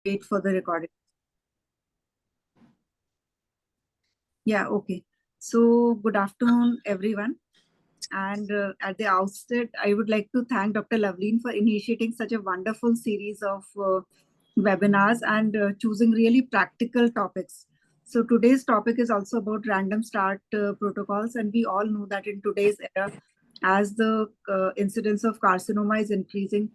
wait for the recording. Yeah, okay. So, good afternoon, everyone. And at the outset, I would like to thank Dr. Loveleen for initiating such a wonderful series of webinars and choosing really practical topics. So, today's topic is also about random start protocols. And we all know that in today's era, as the incidence of carcinoma is increasing,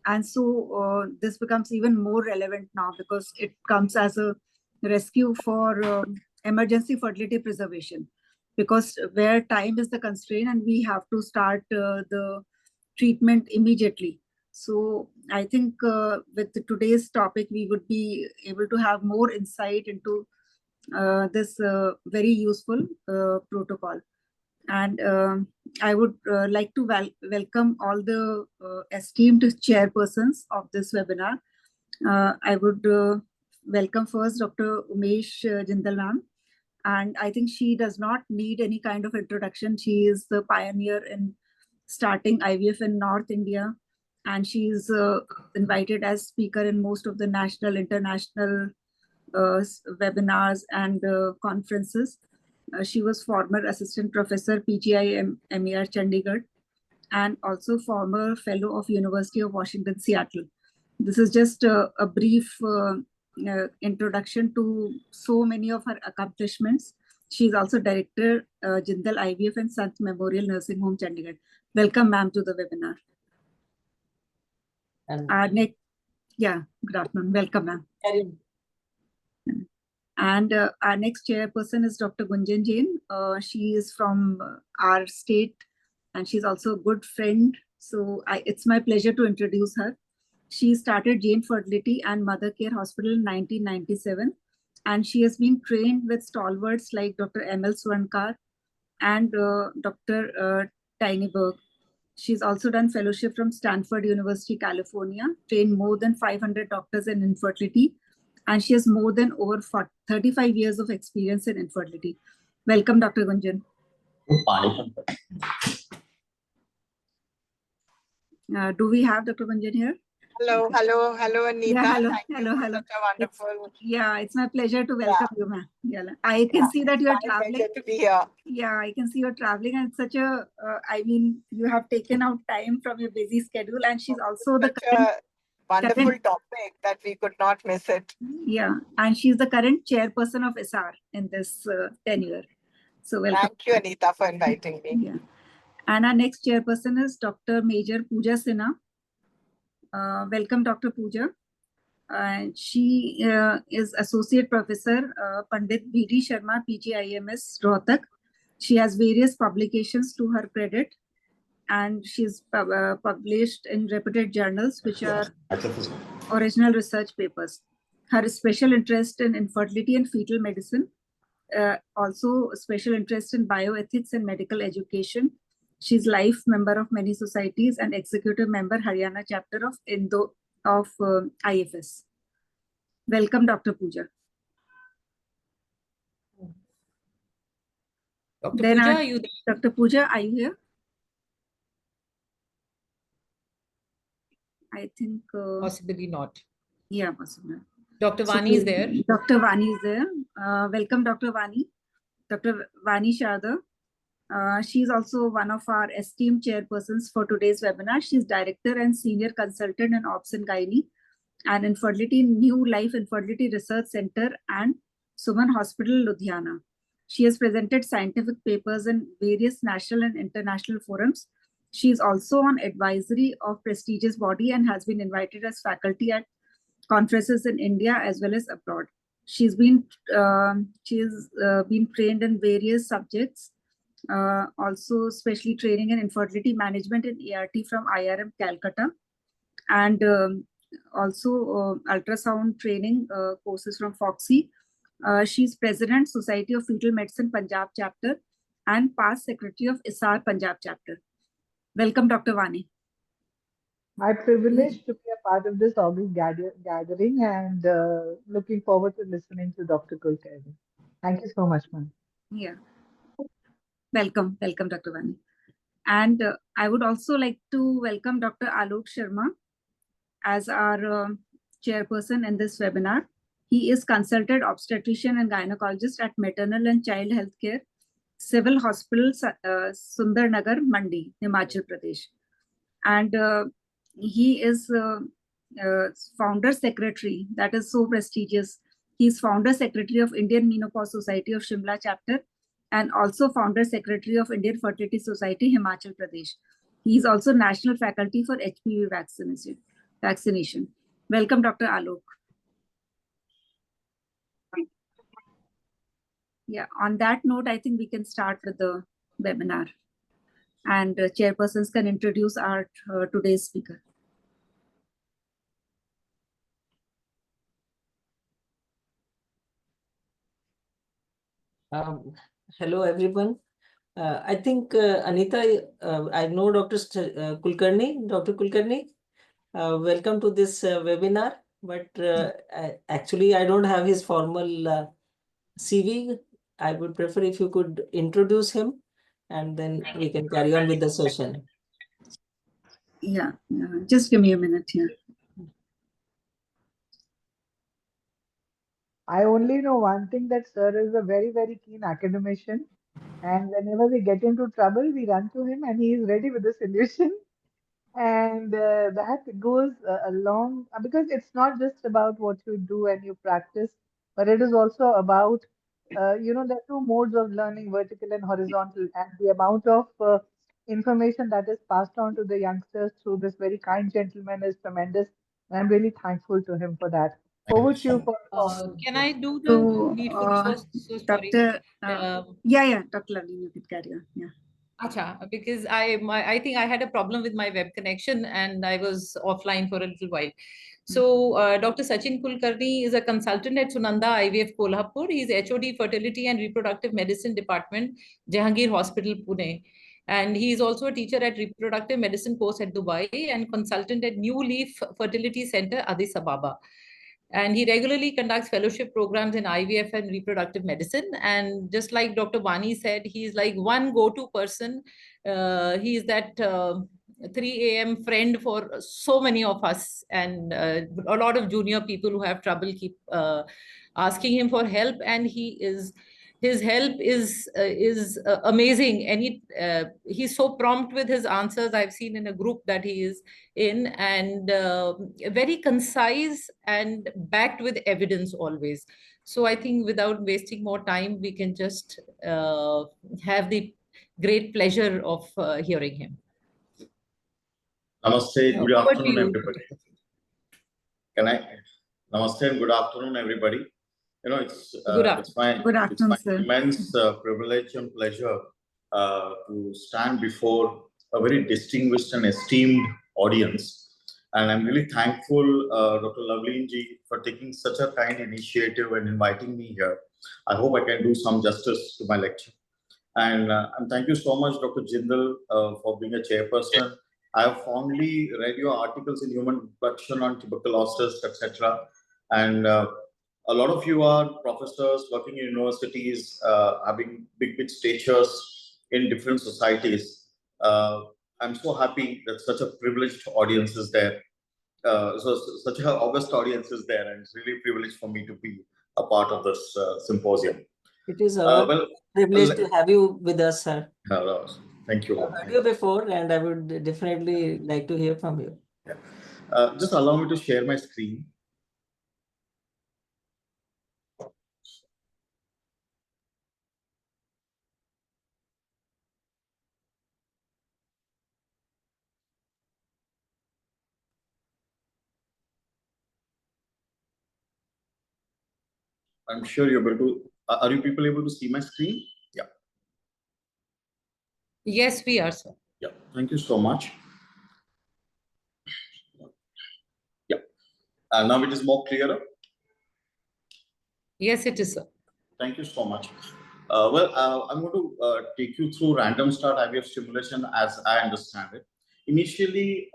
and so this becomes even more relevant now because it comes as a rescue for emergency fertility preservation, because where time is the constraint and we have to start the treatment immediately. So I think with today's topic, we would be able to have more insight into this very useful protocol. And I would like to welcome all the esteemed chairpersons of this webinar. I would welcome first Dr. Umesh Jindal ma'am. And I think she does not need any kind of introduction. She is the pioneer in starting IVF in North India. And she is invited as speaker in most of the national, international webinars and conferences. She was former assistant professor, PGI MER Chandigarh, and also former fellow of University of Washington, Seattle. This is just a brief introduction to so many of her accomplishments. She is also director, Jindal IVF and Sant Memorial Nursing Home, Chandigarh. Welcome, ma'am, to the webinar. And yeah, good afternoon. Welcome, ma'am. And our next chairperson is Dr. Gunjan Jain. She is from our state, and she's also a good friend. So it's my pleasure to introduce her. She started Jain Fertility and Mother Care Hospital in 1997, and she has been trained with stalwarts like Dr. M.L. Swankar and Dr. Teineberg. She's also done fellowship from Stanford University, California, trained more than 500 doctors in infertility, and she has more than over 35 years of experience in infertility. Welcome, Dr. Gunjan. Do we have Dr. Gunjan here? Hello, Anita. Yeah, hello, Thank hello, you. hello. Such a wonderful. It's my pleasure to welcome you, ma'am. Yeah, I can see that you are traveling. Pleasure to be here. Yeah, I can see you're traveling, and such a, you have taken out time from your busy schedule, and she's also the wonderful topic that we could not miss it. Yeah, and she's the current chairperson of SR in this tenure. So welcome. Thank you, Anita, for inviting me. Yeah, and our next chairperson is Dr. Major Pooja Sinha. Welcome, Dr. Pooja. She is Associate Professor, Pandit B.D. Sharma, PGIMS, Rohtak. She has various publications to her credit, and she's published in reputed journals, which are original research papers. Her special interest in infertility and fetal medicine, also special interest in bioethics and medical education. She's life member of many societies and executive member Haryana chapter of IFS. Welcome, Dr. Pooja. Dr. Pooja, are you here? I think possibly not. Yeah, possibly. Dr. Vani is there. Dr. Vani is there. Welcome, Dr. Vani. Dr. Vani Sharda. She's also one of our esteemed chairpersons for today's webinar. She's director and senior consultant in Ops and Gynae and Infertility New Life Infertility Research Center and Suman Hospital, Ludhiana. She has presented scientific papers in various national and international forums. She is also on advisory of prestigious body and has been invited as faculty at conferences in India as well as abroad. She's been trained in various subjects, also especially training in infertility management and ART from IRM Calcutta, and also ultrasound training courses from Foxy. She's president Society of Fetal Medicine Punjab chapter and past secretary of ISAR Punjab chapter. Welcome, Dr. Vani. My privilege to be a part of this August gathering, and looking forward to listening to Dr. Kulkarni. Thank you so much, ma'am. Yeah. Welcome, Dr. Vani. And I would also like to welcome Dr. Alok Sharma as our chairperson in this webinar. He is consultant obstetrician and gynecologist at Maternal and Child Healthcare, Civil Hospital, Sundarnagar, Mandi, Himachal Pradesh. And he is founder secretary, that is so prestigious. He is founder secretary of Indian Menopause Society of Shimla chapter and also founder secretary of Indian Fertility Society, Himachal Pradesh. He is also national faculty for HPV vaccination. Welcome, Dr. Alok. Yeah, on that note, I think we can start with the webinar. And chairpersons can introduce our today's speaker. Hello, everyone. I think, Anita, I know Dr. Kulkarni. Dr. Kulkarni, welcome to this webinar. But actually, I don't have his formal CV. I would prefer if you could introduce him and then we can carry on with the session. Yeah, just give me a minute here. I only know one thing, that sir is a very, very keen academician. And whenever we get into trouble, we run to him and he is ready with the solution. And that goes along because it's not just about what you do and you practice, but it is also about, there are two modes of learning, vertical and horizontal. And the amount of information that is passed on to the youngsters through this very kind gentleman is tremendous. And I'm really thankful to him for that. Over to you for Can I do the needful first? So sorry. Dr. Yeah, Dr. Lavleen, you can carry on. Yeah. Acha, because I think I had a problem with my web connection and I was offline for a little while. So Dr. Sachin Kulkarni is a consultant at Sunanda IVF Kolhapur. He's HOD Fertility and Reproductive Medicine Department, Jahangir Hospital, Pune. And he is also a teacher at Reproductive Medicine course at Dubai and consultant at New Leaf Fertility Center, Addis Ababa. And he regularly conducts fellowship programs in IVF and reproductive medicine. And just like Dr. Vani said, he's like one go-to person. He's that 3 a.m. friend for so many of us. And a lot of junior people who have trouble keep asking him for help. And his help is amazing. And he's so prompt with his answers. I've seen in a group that he is in, and very concise and backed with evidence always. So I think without wasting more time, we can just have the great pleasure of hearing him. Namaste, good Over to afternoon, you. everybody. Namaste and good afternoon, everybody. It's my immense privilege and pleasure to stand before a very distinguished and esteemed audience. And I'm really thankful, Dr. Lavleen ji, for taking such a kind initiative and inviting me here. I hope I can do some justice to my lecture. And thank you so much, Dr. Jindal, for being a chairperson. I have fondly read your articles in Human Reproduction on tuberculosis, etc. And a lot of you are professors working in universities, having big statures in different societies. I'm so happy that such a privileged audience is there. Such an august audience is there, and it's really a privilege for me to be a part of this symposium. It is a privilege to have you with us, sir. Thank you. I've heard you before, and I would definitely like to hear from you. Yeah. Just allow me to share my screen. I'm sure you're able to. Are you people able to see my screen? Yeah. Yes, we are, sir. Yeah. Thank you so much. Yeah. Now it is more clearer. Yes, it is, sir. Thank you so much. I'm going to take you through random start IVF stimulation as I understand it. Initially,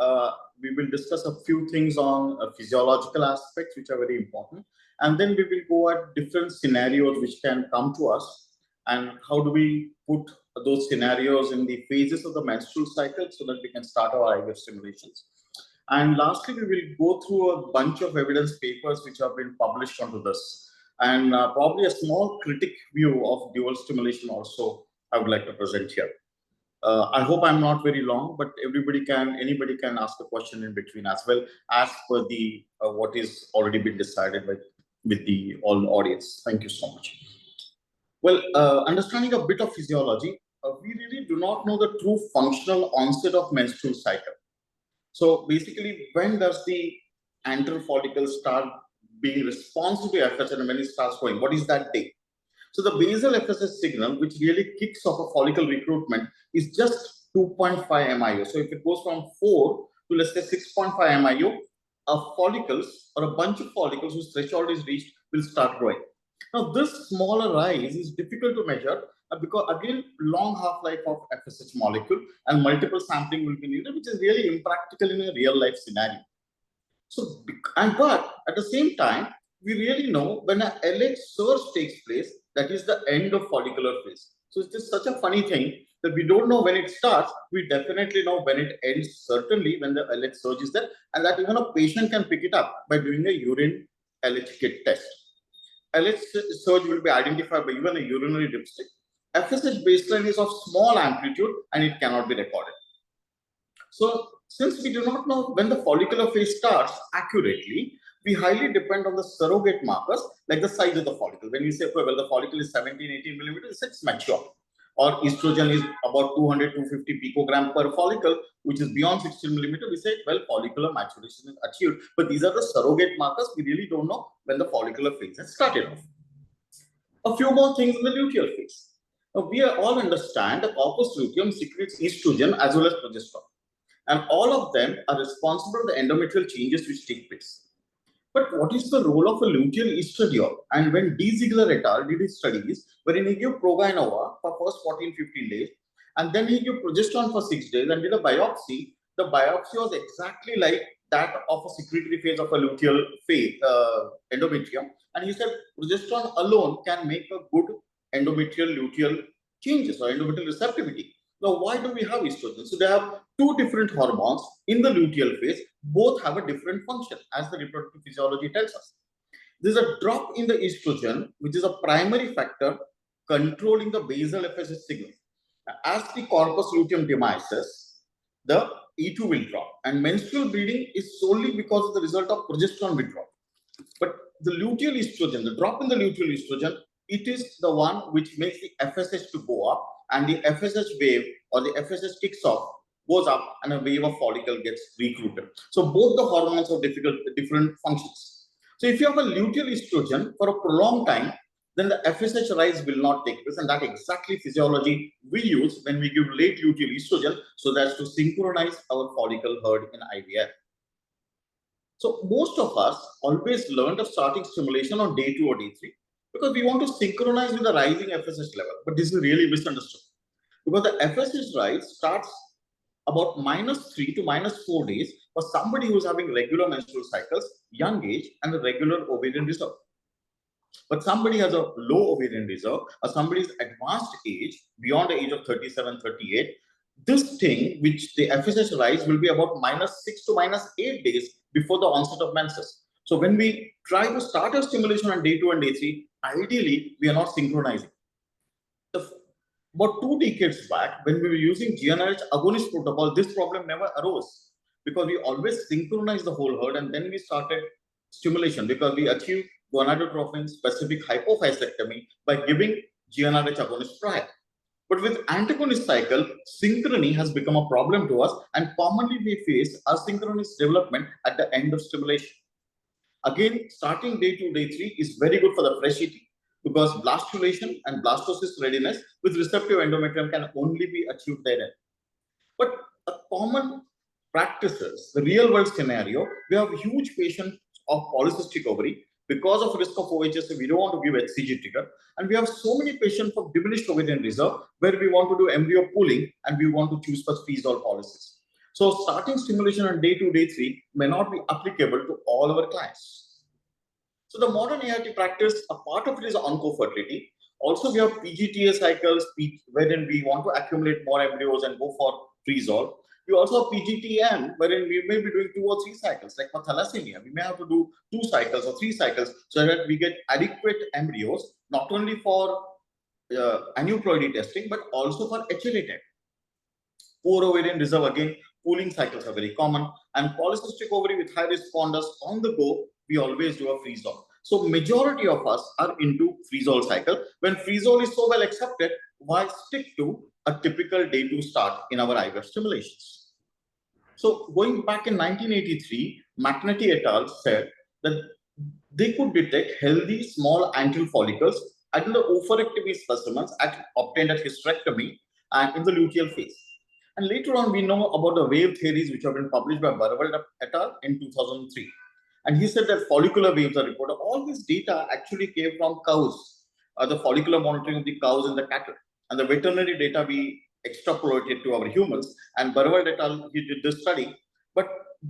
we will discuss a few things on physiological aspects, which are very important. And then we will go at different scenarios which can come to us. And how do we put those scenarios in the phases of the menstrual cycle so that we can start our IVF stimulations. And lastly, we will go through a bunch of evidence papers which have been published onto this. And probably a small critic view of dual stimulation also I would like to present here. I hope I'm not very long, but anybody can ask a question in between as well, as per the what is already been decided with the all audience. Thank you so much. Well, understanding a bit of physiology, we really do not know the true functional onset of menstrual cycle. So basically, when does the antral follicle start being responsive to FSH and when it starts going? What is that day? So the basal FSH signal, which really kicks off a follicle recruitment, is just 2.5 MIU. So if it goes from 4 to let's say 6.5 MIU, follicles or a bunch of follicles whose threshold is reached will start growing. Now this smaller rise is difficult to measure because again, long half-life of FSH molecule and multiple sampling will be needed, which is really impractical in a real-life scenario. So, but at the same time, we really know when an LH surge takes place, that is the end of follicular phase. So it's just such a funny thing that we don't know when it starts. We definitely know when it ends, certainly when the LH surge is there, and that even a patient can pick it up by doing a urine LH kit test. LH surge will be identified by even a urinary dipstick. FSH baseline is of small amplitude and it cannot be recorded. So since we do not know when the follicular phase starts accurately, we highly depend on the surrogate markers like the size of the follicle. When we say, well, the follicle is 17, 18 millimeters, it's mature. Or estrogen is about 200, 250 picogram per follicle, which is beyond 16 millimeters, we say, well, follicular maturation is achieved. But these are the surrogate markers. We really don't know when the follicular phase has started off. A few more things in the luteal phase. Now, we all understand the corpus luteum secretes estrogen as well as progesterone. And all of them are responsible for the endometrial changes which take place. But what is the role of a luteal estradiol? And when D. Ziegler et al. Did his studies, wherein he gave Proguanova for first 14-15 days, and then he gave progesterone for 6 days and did a biopsy, the biopsy was exactly like that of a secretory phase of a luteal phase, endometrium. And he said progesterone alone can make a good endometrial luteal changes or endometrial receptivity. Now, why do we have estrogen? So they have two different hormones in the luteal phase. Both have a different function, as the reproductive physiology tells us. There's a drop in the estrogen, which is a primary factor controlling the basal FSH signal. As the corpus luteum demises, the E2 will drop. And menstrual bleeding is solely because of the result of progesterone withdrawal. But the luteal estrogen, the drop in the luteal estrogen, it is the one which makes the FSH to go up, and the FSH wave or the FSH kicks off, goes up, and a wave of follicle gets recruited. So both the hormones have different functions. So if you have a luteal estrogen for a prolonged time, then the FSH rise will not take place, and that exactly physiology we use when we give late luteal estrogen, so that's to synchronize our follicle herd in IVF. So most of us always learned of starting stimulation on day 2 or day 3 because we want to synchronize with the rising FSH level. But this is really misunderstood because the FSH rise starts about -3 to -4 days for somebody who is having regular menstrual cycles, young age, and a regular ovarian reserve. But somebody has a low ovarian reserve or somebody's advanced age, beyond the age of 37, 38, this thing, which the FSH rise will be about -6 to -8 days before the onset of menses. So when we try to start a stimulation on day 2 and day 3, ideally, we are not synchronizing. About 2 decades back, when we were using GnRH agonist protocol, this problem never arose because we always synchronized the whole herd, and then we started stimulation because we achieved gonadotrophin specific hypophyselectomy by giving GnRH agonist prior. But with antagonist cycle, synchrony has become a problem to us, and commonly we face asynchronous development at the end of stimulation. Again, starting day 2, day 3 is very good for the fresh ET because blastulation and blastocyst readiness with receptive endometrium can only be achieved therein. But a common practices, the real world scenario, we have huge patients of polycystic ovary. Because of risk of OHS, we don't want to give HCG trigger. And we have so many patients of diminished ovarian reserve where we want to do embryo pooling and we want to choose for freeze-all policies. So starting stimulation on day 2, day 3 may not be applicable to all our clients. So the modern ART practice, a part of it is oncofertility. Also, we have PGTA cycles wherein we want to accumulate more embryos and go for freeze-all. We also have PGTM, wherein we may be doing 2 or 3 cycles. Like for thalassemia, we may have to do 2 cycles or 3 cycles so that we get adequate embryos, not only for aneuploidy testing, but also for HLA testing. Poor ovarian reserve, again, pooling cycles are very common. And polycystic ovary with high responders on the go, we always do a freeze-all. So majority of us are into freeze-all cycle. When freeze-all is so well accepted, why stick to a typical day 2 start in our IVF stimulations? So going back in 1983, McNulty et al. Said that they could detect healthy small antral follicles in the oophorectomy specimens obtained at hysterectomy and in the luteal phase. And later on, we know about the wave theories which have been published by Barwald et al. In 2003. And he said that follicular waves are reported. All this data actually came from cows, the follicular monitoring of the cows and the cattle. And the veterinary data we extrapolated to our humans. And Barwald et al., he did this study. But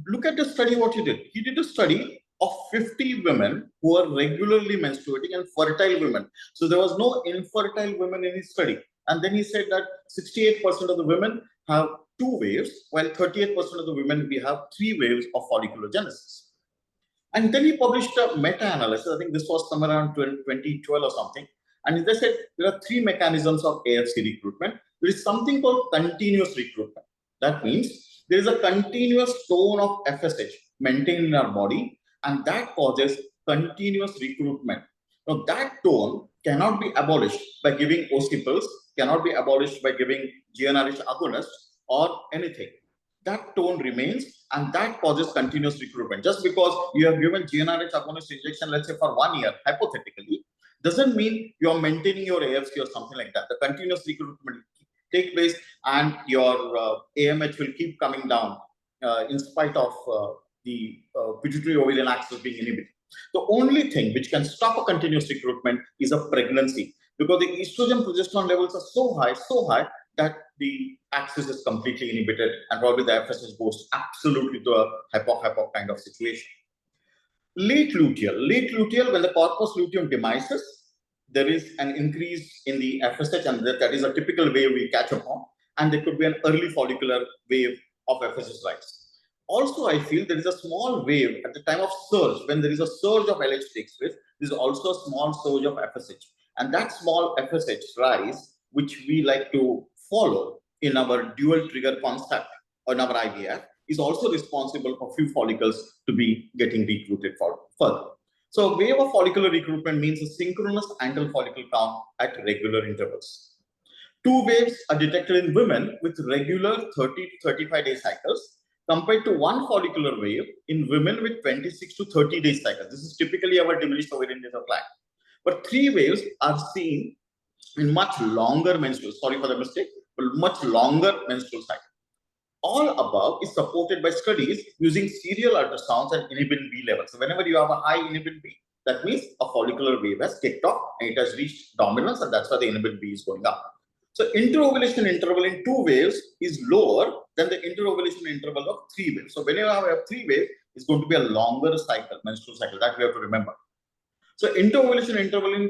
look at the study, what he did. He did a study of 50 women who are regularly menstruating and fertile women. So there was no infertile women in his study. And then he said that 68% of the women have 2 waves, while 38% of the women, we have 3 waves of follicular genesis. And then he published a meta-analysis. I think this was somewhere around 2012 or something. And they said there are 3 mechanisms of AFC recruitment. There is something called continuous recruitment. That means there is a continuous tone of FSH maintained in our body, and that causes continuous recruitment. Now, that tone cannot be abolished by giving OC pills, cannot be abolished by giving GnRH agonists or anything. That tone remains, and that causes continuous recruitment. Just because you have given GnRH agonist injection, let's say for 1 year, hypothetically, doesn't mean you are maintaining your AFC or something like that. The continuous recruitment take place, and your AMH will keep coming down in spite of the pituitary ovarian axis being inhibited. The only thing which can stop a continuous recruitment is a pregnancy, because the estrogen progesterone levels are so high that the axis is completely inhibited, and probably the FSH goes absolutely to a hypo kind of situation. Late luteal, when the corpus luteum demises, there is an increase in the FSH, and that is a typical wave we catch upon, and there could be an early follicular wave of FSH rise. Also, I feel there is a small wave at the time of surge. When there is a surge of LH takes place, there is also a small surge of FSH. And that small FSH rise, which we like to follow in our dual trigger concept on our IVF, is also responsible for few follicles to be getting recruited further. So a wave of follicular recruitment means a synchronous antral follicle count at regular intervals. 2 waves are detected in women with regular 30 to 35 day cycles, compared to 1 follicular wave in women with 26 to 30 day cycles. This is typically our diminished ovarian days of life. But 3 waves are seen in much longer menstrual, sorry for the mistake, but much longer menstrual cycle. All above is supported by studies using serial ultrasounds and inhibin B levels. So whenever you have a high inhibin B, that means a follicular wave has kicked off and it has reached dominance, and that's why the inhibin B is going up. So interovulation interval in 2 waves is lower than the interovulation interval of 3 waves. So whenever I have 3 waves, it's going to be a longer cycle, menstrual cycle. That we have to remember. So interovulation interval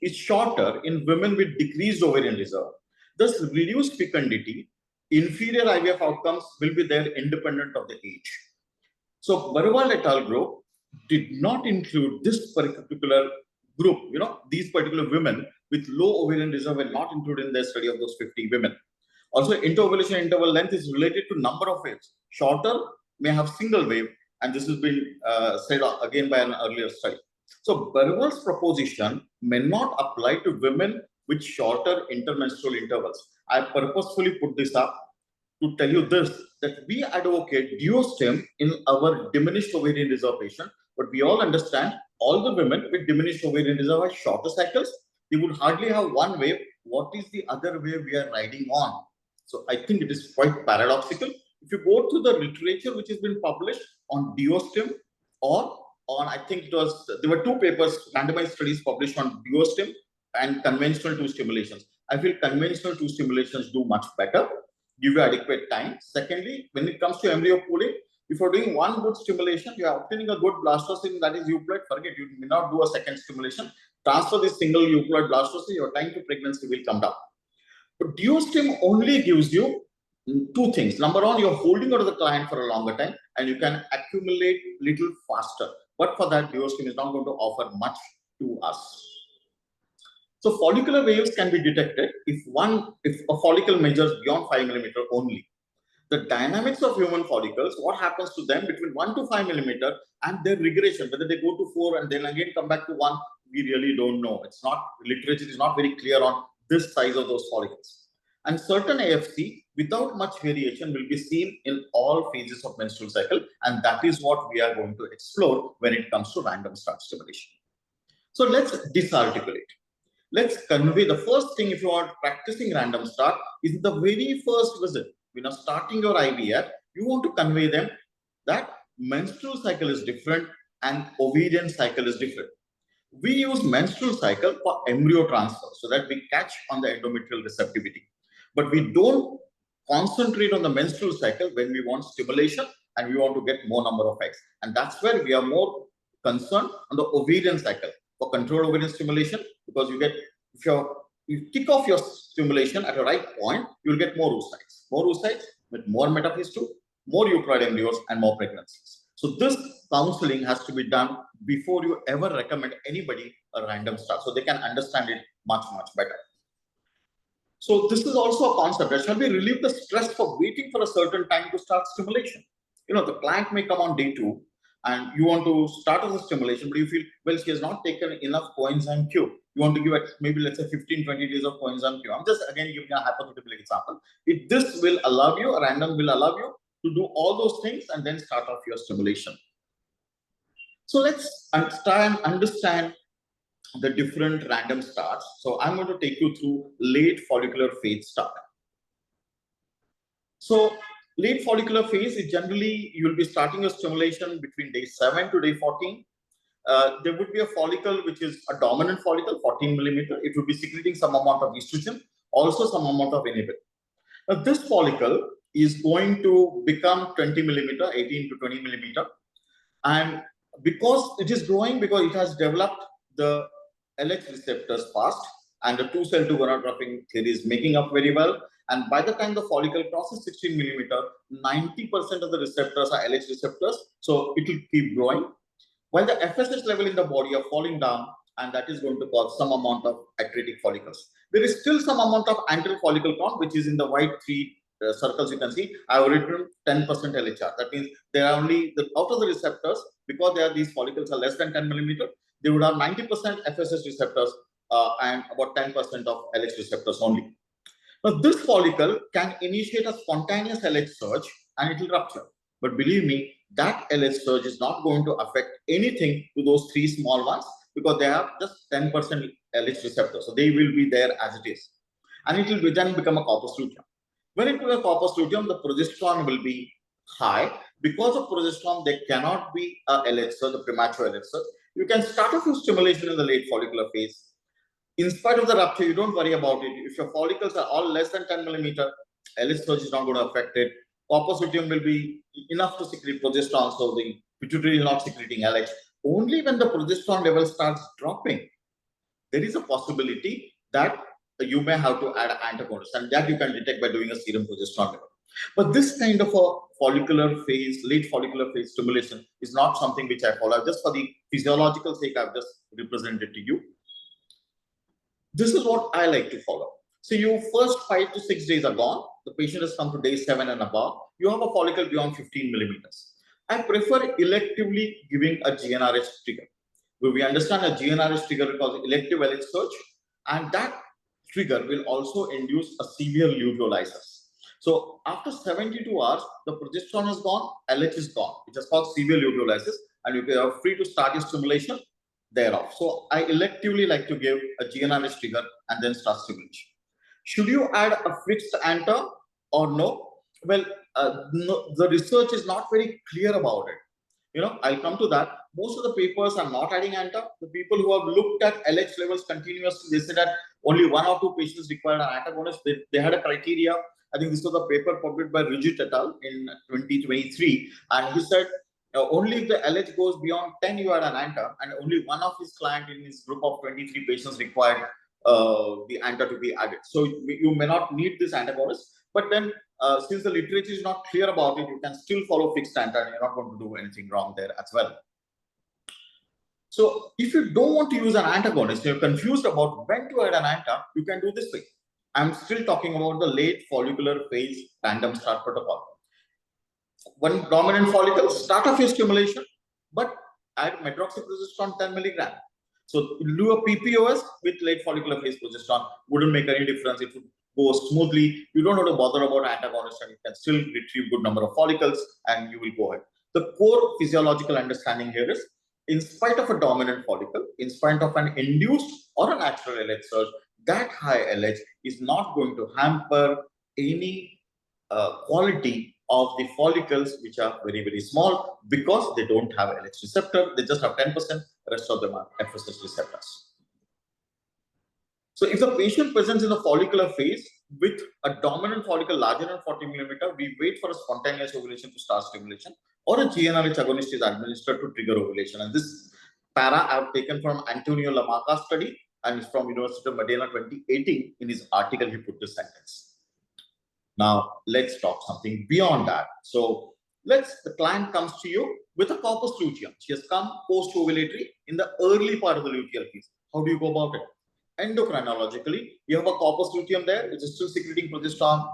is shorter in women with decreased ovarian reserve. Thus, reduced fecundity, inferior IVF outcomes will be there independent of the age. So Barwald et al. Group did not include this particular group. These particular women with low ovarian reserve were not included in their study of those 50 women. Also, interovulation interval length is related to number of waves. Shorter may have single wave, and this has been said again by an earlier study. So Barwald's proposition may not apply to women with shorter intermenstrual intervals. I purposefully put this up to tell you this, that we advocate duostim in our diminished ovarian reserve patient, but we all understand all the women with diminished ovarian reserve have shorter cycles. They would hardly have 1 wave. What is the other wave we are riding on? So I think it is quite paradoxical. If you go to the literature which has been published on duostim or on, I think there were 2 papers, randomized studies published on duostim and conventional 2 stimulations. I feel conventional 2 stimulations do much better, give you adequate time. Secondly, when it comes to embryo pooling, if you're doing 1 good stimulation, you are obtaining a good blastocyst, that is euploid, forget, you may not do a second stimulation. Transfer this single euploid blastocyst, your time to pregnancy will come down. But duostim only gives you two things. Number one, you're holding on to the client for a longer time and you can accumulate little faster. But for that, duoscheme is not going to offer much to us. So follicular waves can be detected if a follicle measures beyond 5 millimeter only. The dynamics of human follicles, what happens to them between 1 to 5 millimeter and their regression, whether they go to 4 and then again come back to 1, we really don't know. It's not, literature is not very clear on this size of those follicles. And certain AFC without much variation will be seen in all phases of menstrual cycle, and that is what we are going to explore when it comes to random start stimulation. So let's disarticulate. Let's convey the first thing if you are practicing random start is the very first visit. When you're starting your IVF, you want to convey them that menstrual cycle is different and ovarian cycle is different. We use menstrual cycle for embryo transfer so that we catch on the endometrial receptivity. But we don't concentrate on the menstrual cycle when we want stimulation and we want to get more number of eggs. And that's where we are more concerned on the ovarian cycle for controlled ovarian stimulation, because you get, if you kick off your stimulation at a right point, you'll get more oocytes. More oocytes with more metaphase 2, more euploid embryos and more pregnancies. So this counseling has to be done before you ever recommend anybody a random start, so they can understand it much, much better. So this is also a concept that shall we relieve the stress for waiting for a certain time to start stimulation. You know, the client may come on day 2 and you want to start the stimulation, but you feel, well, she has not taken enough coenzyme Q. You want to give it maybe, let's say, 15-20 days of coenzyme Q. I'm just again giving a hypothetical example. If this will allow you, a random will allow you to do all those things and then start off your stimulation. So let's try and understand the different random starts. So I'm going to take you through late follicular phase start. So late follicular phase is generally, you will be starting your stimulation between day 7 to day 14. There would be a follicle which is a dominant follicle, 14 millimeter. It would be secreting some amount of estrogen, also some amount of inhibin. Now this follicle is going to become 20 millimeter, 18 to 20 millimeter. And because it is growing, because it has developed the LH receptors fast, and the 2-cell to gonadotropin theory is making up very well. And by the time the follicle crosses 16 millimeter, 90% of the receptors are LH receptors. So it will keep growing. While the FSH level in the body are falling down, and that is going to cause some amount of atretic follicles. There is still some amount of anterior follicle count, which is in the white 3 circles you can see. I have written 10% LHR. That means there are only, out of the receptors, because these follicles are less than 10 millimeter, they would have 90% FSH receptors and about 10% of LH receptors only. Now, this follicle can initiate a spontaneous LH surge and it will rupture. But believe me, that LH surge is not going to affect anything to those 3 small ones, because they have just 10% LH receptors. So they will be there as it is. And it will then become a corpus luteum. When it becomes a corpus luteum, the progesterone will be high. Because of progesterone, there cannot be a LH surge, the premature LH surge. You can start off your stimulation in the late follicular phase. In spite of the rupture, you don't worry about it. If your follicles are all less than 10 millimeter, LH surge is not going to affect it. Corpus luteum will be enough to secrete progesterone, so the pituitary is not secreting LH. Only when the progesterone level starts dropping, there is a possibility that you may have to add antagonists, and that you can detect by doing a serum progesterone level. But this kind of a follicular phase, late follicular phase stimulation is not something which I follow. Just for the physiological sake, I've just represented to you. This is what I like to follow. So your first 5 to 6 days are gone. The patient has come to day 7 and above. You have a follicle beyond 15 millimeters. I prefer electively giving a GnRH trigger. We understand a GnRH trigger because elective LH surge, and that trigger will also induce a severe luteolysis. So after 72 hours, the progesterone is gone, LH is gone. It is called severe luteolysis, and you are free to start your stimulation thereof. So I electively like to give a GnRH trigger and then start stimulation. Should you add a fixed anter or no? Well, no, the research is not very clear about it. You know, I'll come to that. Most of the papers are not adding anter. The people who have looked at LH levels continuously, they said that only 1 or 2 patients required an antagonist. They had a criteria. I think this was a paper published by Rigid et al. In 2023. And he said, only if the LH goes beyond 10, you add an anter. And only one of his clients in his group of 23 patients required the anter to be added. So you may not need this antagonist. But then since the literature is not clear about it, you can still follow fixed standard and you're not going to do anything wrong there as well. So if you don't want to use an antagonist, you're confused about when to add an anta, you can do this way. I'm still talking about the late follicular phase random start protocol. One dominant follicle, start off your stimulation, but add medroxyprogesterone 10 milligram. So you do a PPOS with late follicular phase progesterone, wouldn't make any difference. It would go smoothly. You don't have to bother about antagonists, and you can still retrieve good number of follicles and you will go ahead. The core physiological understanding here is, in spite of a dominant follicle, in spite of an induced or a natural LH surge, that high LH is not going to hamper any quality of the follicles, which are very, very small, because they don't have LH receptor. They just have 10%, the rest of them are FSH receptors. So if the patient presents in the follicular phase with a dominant follicle larger than 40 millimeter, we wait for a spontaneous ovulation to start stimulation, or a GnRH agonist is administered to trigger ovulation. And this para I have taken from Antonio Lamarca's study, and it's from University of Modena 2018. In his article, he put this sentence. Now, let's talk something beyond that. So, the client comes to you with a corpus luteum. She has come post-ovulatory in the early part of the luteal phase. How do you go about it? Endocrinologically, you have a corpus luteum there, which is still secreting progesterone.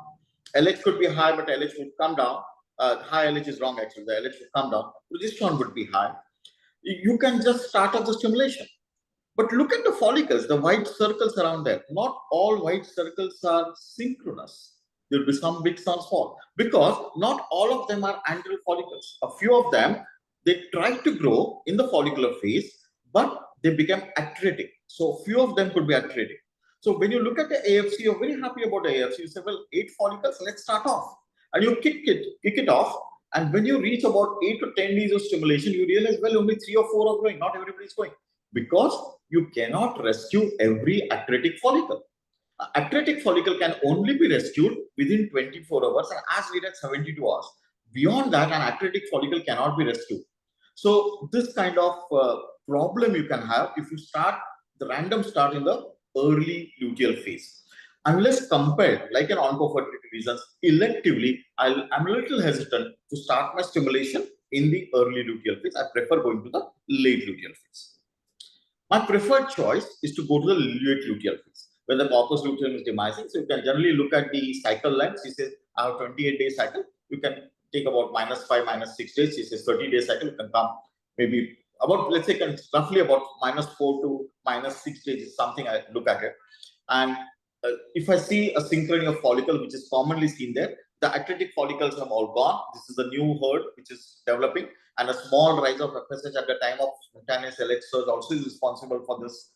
LH could be high, but LH would come down. High LH is wrong, actually. The LH would come down. Progesterone would be high. You can just start off the stimulation. But look at the follicles, the white circles around there. Not all white circles are synchronous. There will be some big, some small, because not all of them are antral follicles. A few of them, they try to grow in the follicular phase, but they become atretic. So few of them could be atretic. So when you look at the AFC, you're very happy about the AFC. You say, well, 8 follicles, let's start off. And you kick it off. And when you reach about 8 to 10 days of stimulation, you realize, well, only 3 or 4 are growing. Not everybody is going. Because you cannot rescue every atretic follicle. An atretic follicle can only be rescued within 24 hours and as late as 72 hours. Beyond that, an atretic follicle cannot be rescued. So this kind of problem you can have if you start the random start in the early luteal phase. Unless compelled, like an oncofertility reasons, electively, I'm a little hesitant to start my stimulation in the early luteal phase. I prefer going to the late luteal phase. My preferred choice is to go to the late luteal phase, when the corpus luteum is demising. So you can generally look at the cycle length. She says, I have 28-day cycle. You can take about -5, -6 days. She says 30-day cycle. You can come maybe about, let's say, roughly about -4 to -6 days is something I look at it. And if I see a synchrony of follicle, which is commonly seen there, the atretic follicles have all gone. This is a new herd which is developing, and a small rise of FSH at the time of spontaneous LH surge also is responsible for this,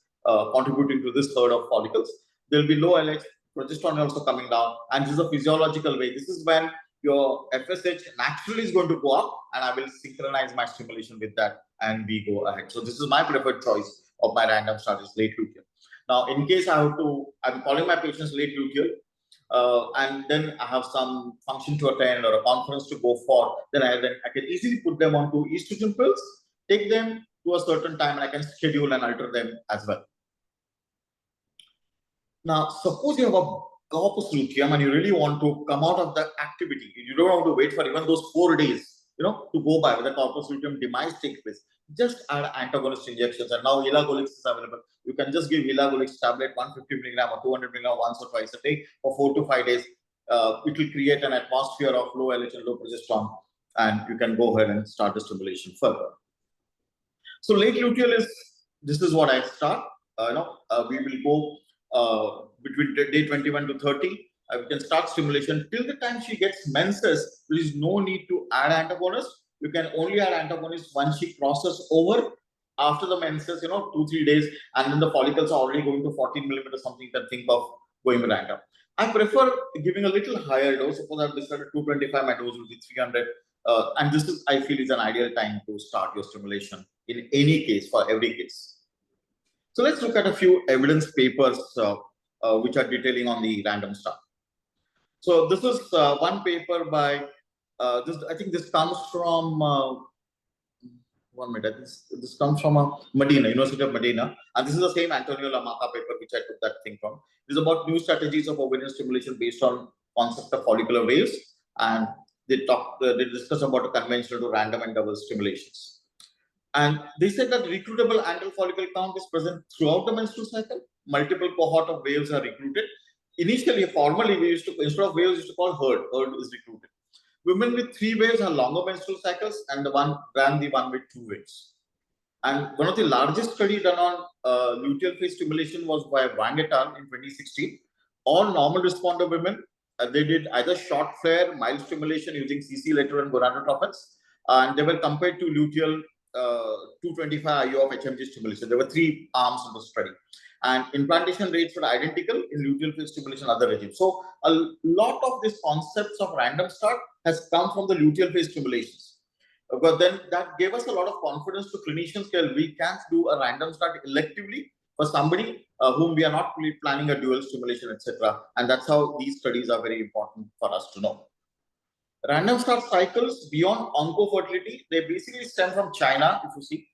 contributing to this herd of follicles. There will be low LH, progesterone also coming down, and this is a physiological way. This is when your FSH naturally is going to go up, and I will synchronize my stimulation with that, and we go ahead. So this is my preferred choice of my random start is late luteal. Now, in case I'm calling my patients late luteal, and then I have some function to attend or a conference to go for, then I can easily put them onto estrogen pills, take them to a certain time, and I can schedule and alter them as well. Now, suppose you have a corpus luteum and you really want to come out of the activity. You don't want to wait for even those 4 days, to go by when the corpus luteum demise takes place. Just add antagonist injections, and now elagolix is available. You can just give elagolix tablet 150 milligram or 200 milligram once or twice a day for 4 to 5 days. It will create an atmosphere of low LH and low progesterone, and you can go ahead and start the stimulation further. So late luteal this is what I start. We will go between day 21 to 30. We can start stimulation till the time she gets menses. There is no need to add antagonist. You can only add antagonist once she crosses over after the menses, 2-3 days, and then the follicles are already going to 14 millimeters, something you can think of going with anta. I prefer giving a little higher dose. Suppose I've decided 225, my dose will be 300. And this is, I feel, is an ideal time to start your stimulation in any case, for every case. So let's look at a few evidence papers which are detailing on the random start. So this is one paper by, I think this comes from, 1 minute, this comes from Modena, University of Modena. And this is the same Antonio Lamarca paper which I took that thing from. This is about new strategies of ovarian stimulation based on concept of follicular waves, and they discuss about conventional to random and double stimulations. And they said that recruitable antral follicle count is present throughout the menstrual cycle. Multiple cohort of waves are recruited. Initially, formally, we used to, instead of waves, we used to call herd. Herd is recruited. Women with 3 waves have longer menstrual cycles, and the one with 2 waves. And one of the largest study done on luteal phase stimulation was by Wang et al. In 2016. All normal responder women, they did either short flare, mild stimulation using CC lateral and gonadotropins, and they were compared to luteal 225 IU of HMG stimulation. There were 3 arms in the study, and implantation rates were identical in luteal phase stimulation other regimes. So a lot of these concepts of random start has come from the luteal phase stimulations. But then that gave us a lot of confidence to clinicians that we can do a random start electively for somebody whom we are not really planning a dual stimulation, etc. And that's how these studies are very important for us to know. Random start cycles beyond oncofertility, they basically stem from China, if you see,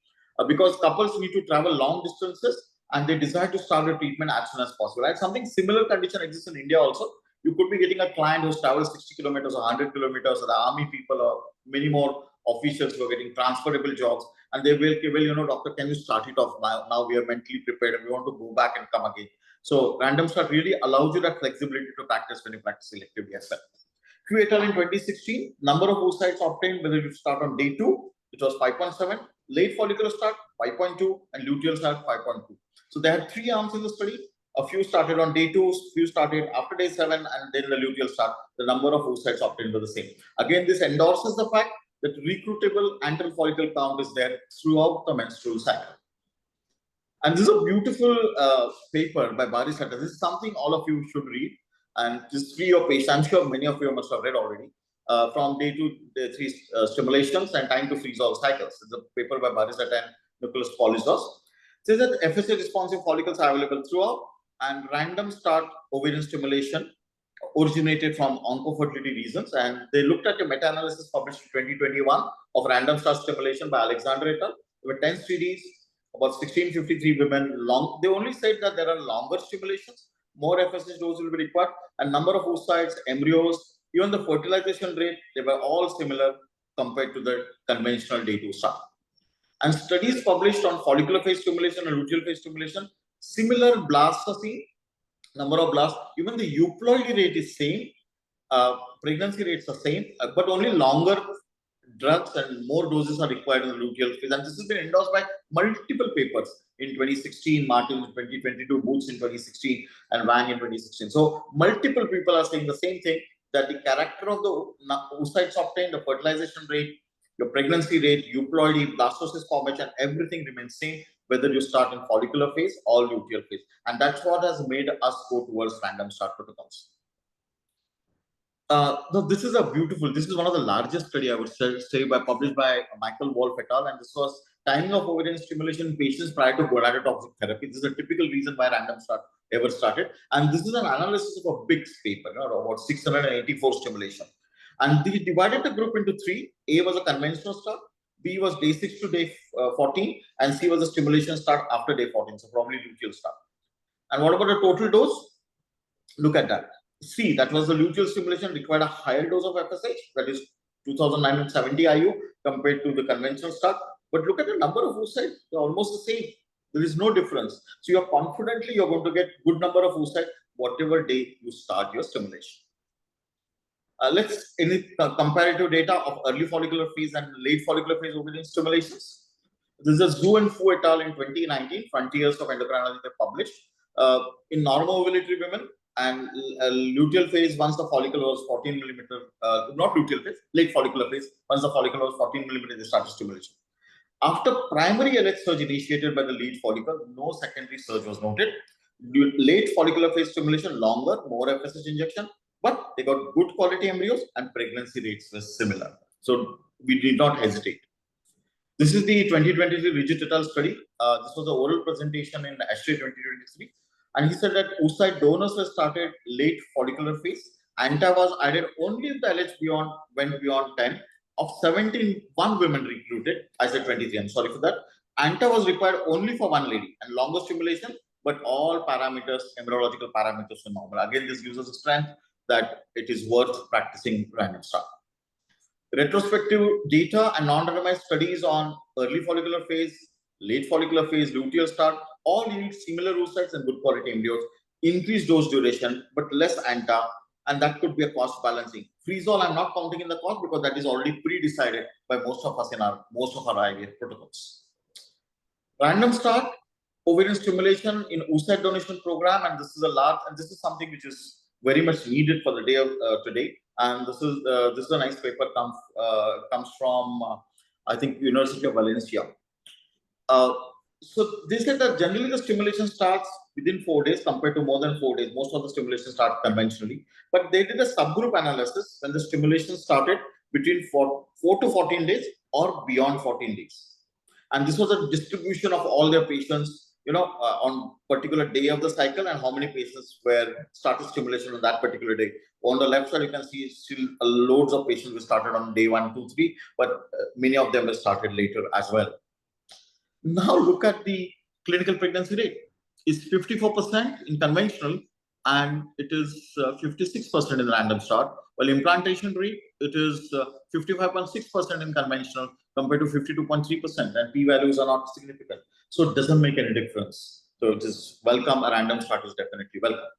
because couples need to travel long distances and they desire to start the treatment as soon as possible. And something similar condition exists in India also. You could be getting a client who's traveled 60 kilometers or 100 kilometers, or the army people or many more officials who are getting transferable jobs, and they will, you know, doctor, can you start it off now? Now we are mentally prepared and we want to go back and come again. So random start really allows you that flexibility to practice when you practice selectively as well. Q et al. In 2016, number of oocytes obtained whether you start on day 2, it was 5.7, late follicular start 5.2, and luteal start 5.2. So they had 3 arms in the study. A few started on day 2, few started after day 7, and then the luteal start. The number of oocytes obtained were the same. Again, this endorses the fact that recruitable antral follicle count is there throughout the menstrual cycle. And this is a beautiful paper by Baris et al. This is something all of you should read, and this 3 of patients. I'm sure many of you must have read already. From day 2, day 3 stimulations and time to freeze all cycles. It's a paper by Baris et al. and Nicholas Polisos. Says that FSA responsive follicles are available throughout, and random start ovarian stimulation originated from oncofertility reasons. And they looked at a meta-analysis published in 2021 of random start stimulation by Alexander et al. There were 10 studies, about 1653 women long. They only said that there are longer stimulations, more FSH dose will be required, and number of oocytes, embryos, even the fertilization rate, they were all similar compared to the conventional day 2 start. And studies published on follicular phase stimulation and luteal phase stimulation, similar blasts are seen, number of blasts, even the euploidy rate is same, pregnancy rates are same, but only longer drugs and more doses are required in the luteal phase. And this has been endorsed by multiple papers in 2016, Martin in 2022, Boots in 2016, and Wang in 2016. So multiple people are saying the same thing, that the character of the oocytes obtained, the fertilization rate, your pregnancy rate, euploidy, blastocyst formation, everything remains same, whether you start in follicular phase or luteal phase. And that's what has made us go towards random start protocols. This is one of the largest study, I would say, published by Michael Wolf et al. And this was timing of ovarian stimulation in patients prior to gonadotoxic therapy. This is a typical reason why random start ever started. And this is an analysis of a big paper, about 684 stimulation. And they divided the group into 3. A was a conventional start, B was day 6 to day 14, and C was a stimulation start after day 14, so probably luteal start. And what about the total dose? Look at that. C, that was the luteal stimulation, required a higher dose of FSH, that is 2970 IU compared to the conventional start. But look at the number of oocytes, they're almost the same. There is no difference. So you're confidently you're going to get good number of oocytes whatever day you start your stimulation. Let's comparative data of early follicular phase and late follicular phase ovarian stimulations. This is Zhu and Fu et al. In 2019, Frontiers of Endocrinology they published. In normal ovulatory women and luteal phase, once the follicle was 14 millimeter, not luteal phase, late follicular phase, once the follicle was 14 millimeter, they started stimulation. After primary LH surge initiated by the lead follicle, no secondary surge was noted. Late follicular phase stimulation, longer, more FSH injection, but they got good quality embryos and pregnancy rates were similar. So we did not hesitate. This is the 2023 Rigid et al. Study. This was an oral presentation in ASHRAE 2023. And he said that oocyte donors were started late follicular phase. ANTA was added only if the LH went beyond 10. Of 17, 1 women recruited. I said 23, I'm sorry for that. ANTA was required only for 1 lady and longer stimulation, but all parameters, embryological parameters were normal. Again, this gives us a strength that it is worth practicing random start. Retrospective data and non-randomized studies on early follicular phase, late follicular phase, luteal start, all yield similar oocytes and good quality embryos, increased dose duration, but less ANTA, and that could be a cost balancing. Freeze-all, I'm not counting in the cost because that is already pre-decided by most of us in most of our IVF protocols. Random start, ovarian stimulation in oocyte donation program, and this is something which is very much needed for the day of today. And this is a nice paper comes from I think University of Valencia. So they said that generally the stimulation starts within 4 days compared to more than 4 days. Most of the stimulation start conventionally, but they did a subgroup analysis when the stimulation started between 4 to 14 days or beyond 14 days. And this was a distribution of all their patients, on particular day of the cycle and how many patients were started stimulation on that particular day. On the left side, you can see still loads of patients who started on day 1, 2, 3, but many of them were started later as well. Now look at the clinical pregnancy rate. It's 54% in conventional and it is 56% in random start. While implantation rate, it is 55.6% in conventional compared to 52.3%, and p-values are not significant. So it doesn't make any difference. So it is welcome. A random start is definitely welcome.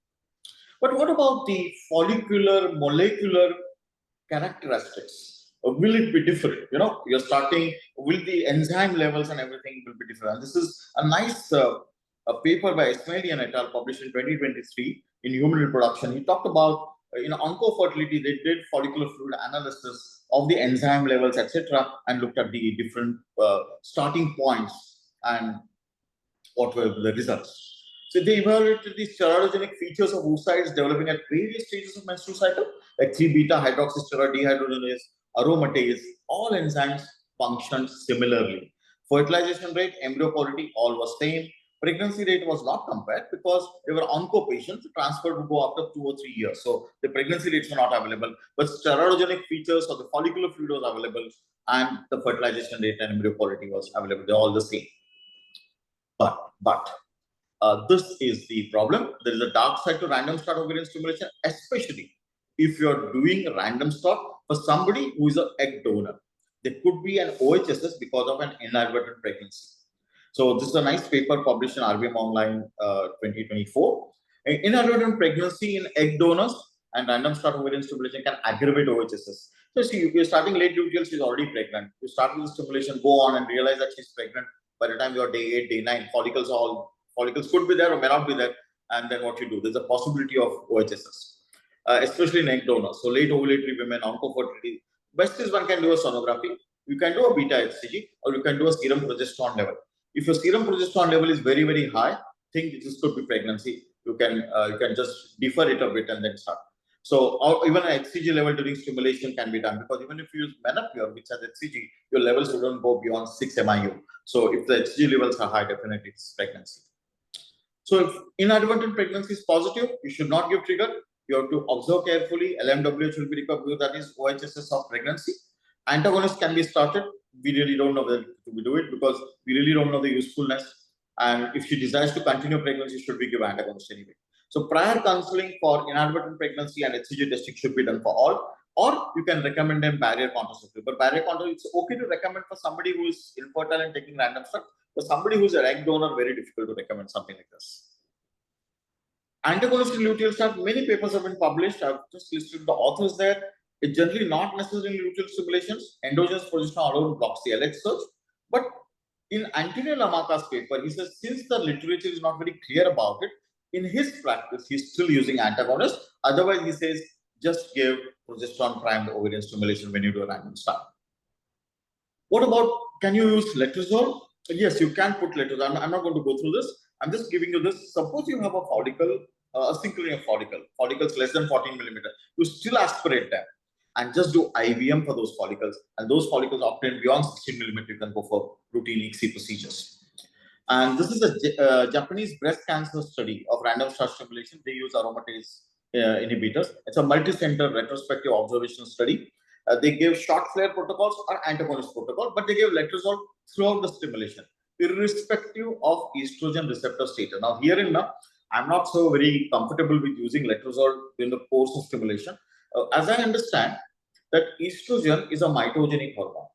But what about the follicular molecular characteristics? Will it be different? You're starting, will the enzyme levels and everything will be different? And this is a nice a paper by Ismaili and et al. Published in 2023 in Human Reproduction. He talked about in oncofertility, they did follicular fluid analysis of the enzyme levels, etc., and looked at the different starting points and what were the results. So they evaluated the steroidogenic features of oocytes developing at various stages of menstrual cycle, like 3-beta hydroxysteroid dehydrogenase, aromatase, all enzymes functioned similarly. Fertilization rate, embryo quality, all was same. Pregnancy rate was not compared because they were onco patients. The transfer would go after 2 or 3 years. So the pregnancy rates were not available, but steroidogenic features of the follicular fluid was available and the fertilization rate and embryo quality was available. They're all the same. But this is the problem. There is a dark side to random start ovarian stimulation, especially if you're doing random start for somebody who is an egg donor. There could be an OHSS because of an inadvertent pregnancy. So this is a nice paper published in RBM Online 2024. Inadvertent pregnancy in egg donors and random start ovarian stimulation can aggravate OHSS. So see, if you're starting late luteal, she's already pregnant. You start with the stimulation, go on and realize that she's pregnant. By the time you're day 8, day 9, follicles could be there or may not be there. And then what you do, there's a possibility of OHSS, especially in egg donors. So late ovulatory women, oncofertility. Best is one can do a sonography. You can do a beta HCG or you can do a serum progesterone level. If your serum progesterone level is very, very high, think this could be pregnancy. You can just defer it a bit and then start. So or even an HCG level during stimulation can be done, because even if you use Menopur, which has HCG, your levels wouldn't go beyond 6 MIU. So if the HCG levels are high, definitely it's pregnancy. So if inadvertent pregnancy is positive, you should not give trigger. You have to observe carefully. LMWH will be required, that is OHSS of pregnancy. Antagonist can be started. We really don't know whether we do it because we really don't know the usefulness. And if she desires to continue pregnancy, should we give antagonist anyway? So prior counseling for inadvertent pregnancy and HCG testing should be done for all, or you can recommend them barrier contraceptive. But barrier contraceptive, it's okay to recommend for somebody who is infertile and taking random stuff. For somebody who's an egg donor, very difficult to recommend something like this. Antagonist in luteal start, many papers have been published. I've just listed the authors there. It's generally not necessary in luteal stimulations. Endogenous progesterone alone blocks the LH surge. But in Antonio Lamacca's paper, he says since the literature is not very clear about it, in his practice, he's still using antagonist. Otherwise, he says just give progesterone primed ovarian stimulation when you do a random start. What about, can you use letrozole? Yes, you can put letrozole. I'm not going to go through this. I'm just giving you this. Suppose you have a follicle, a synchronia follicle, follicles less than 14 millimeter. You still aspirate them and just do IVM for those follicles. And those follicles obtained beyond 16 millimeter, you can go for routine ICSI procedures. And this is a Japanese breast cancer study of random start stimulation. They use aromatase inhibitors. It's a multi-center retrospective observational study. They gave short flare protocols or antagonist protocol, but they gave letrozole throughout the stimulation, irrespective of estrogen receptor status. Now, here in I'm not so very comfortable with using letrozole in the course of stimulation. As I understand, that estrogen is a mitogenic hormone,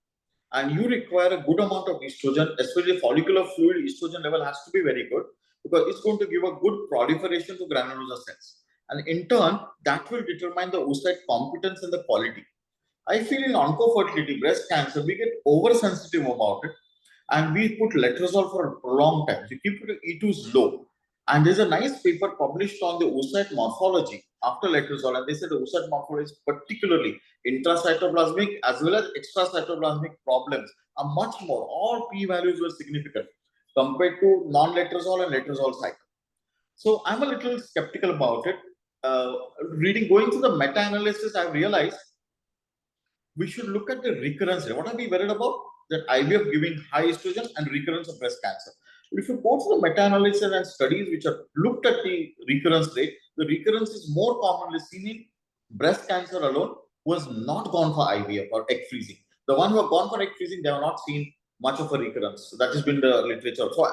and you require a good amount of estrogen, especially follicular fluid estrogen level has to be very good, because it's going to give a good proliferation to granulosa cells. And in turn, that will determine the oocyte competence and the quality. I feel in oncofertility, breast cancer, we get oversensitive about it, and we put letrozole for a prolonged time. So keep it E2s low. And there's a nice paper published on the oocyte morphology after letrozole, and they said the oocyte morphology, particularly intracytoplasmic as well as extracytoplasmic problems, are much more. All p-values were significant compared to non-letrozole and letrozole cycle. So I'm a little skeptical about it. Going through the meta-analysis, I've realized we should look at the recurrence rate. What are we worried about? That IVF giving high estrogen and recurrence of breast cancer. If you go to the meta-analysis and studies which have looked at the recurrence rate, the recurrence is more commonly seen in breast cancer alone, who has not gone for IVF or egg freezing. The one who have gone for egg freezing, they have not seen much of a recurrence. So that has been the literature. So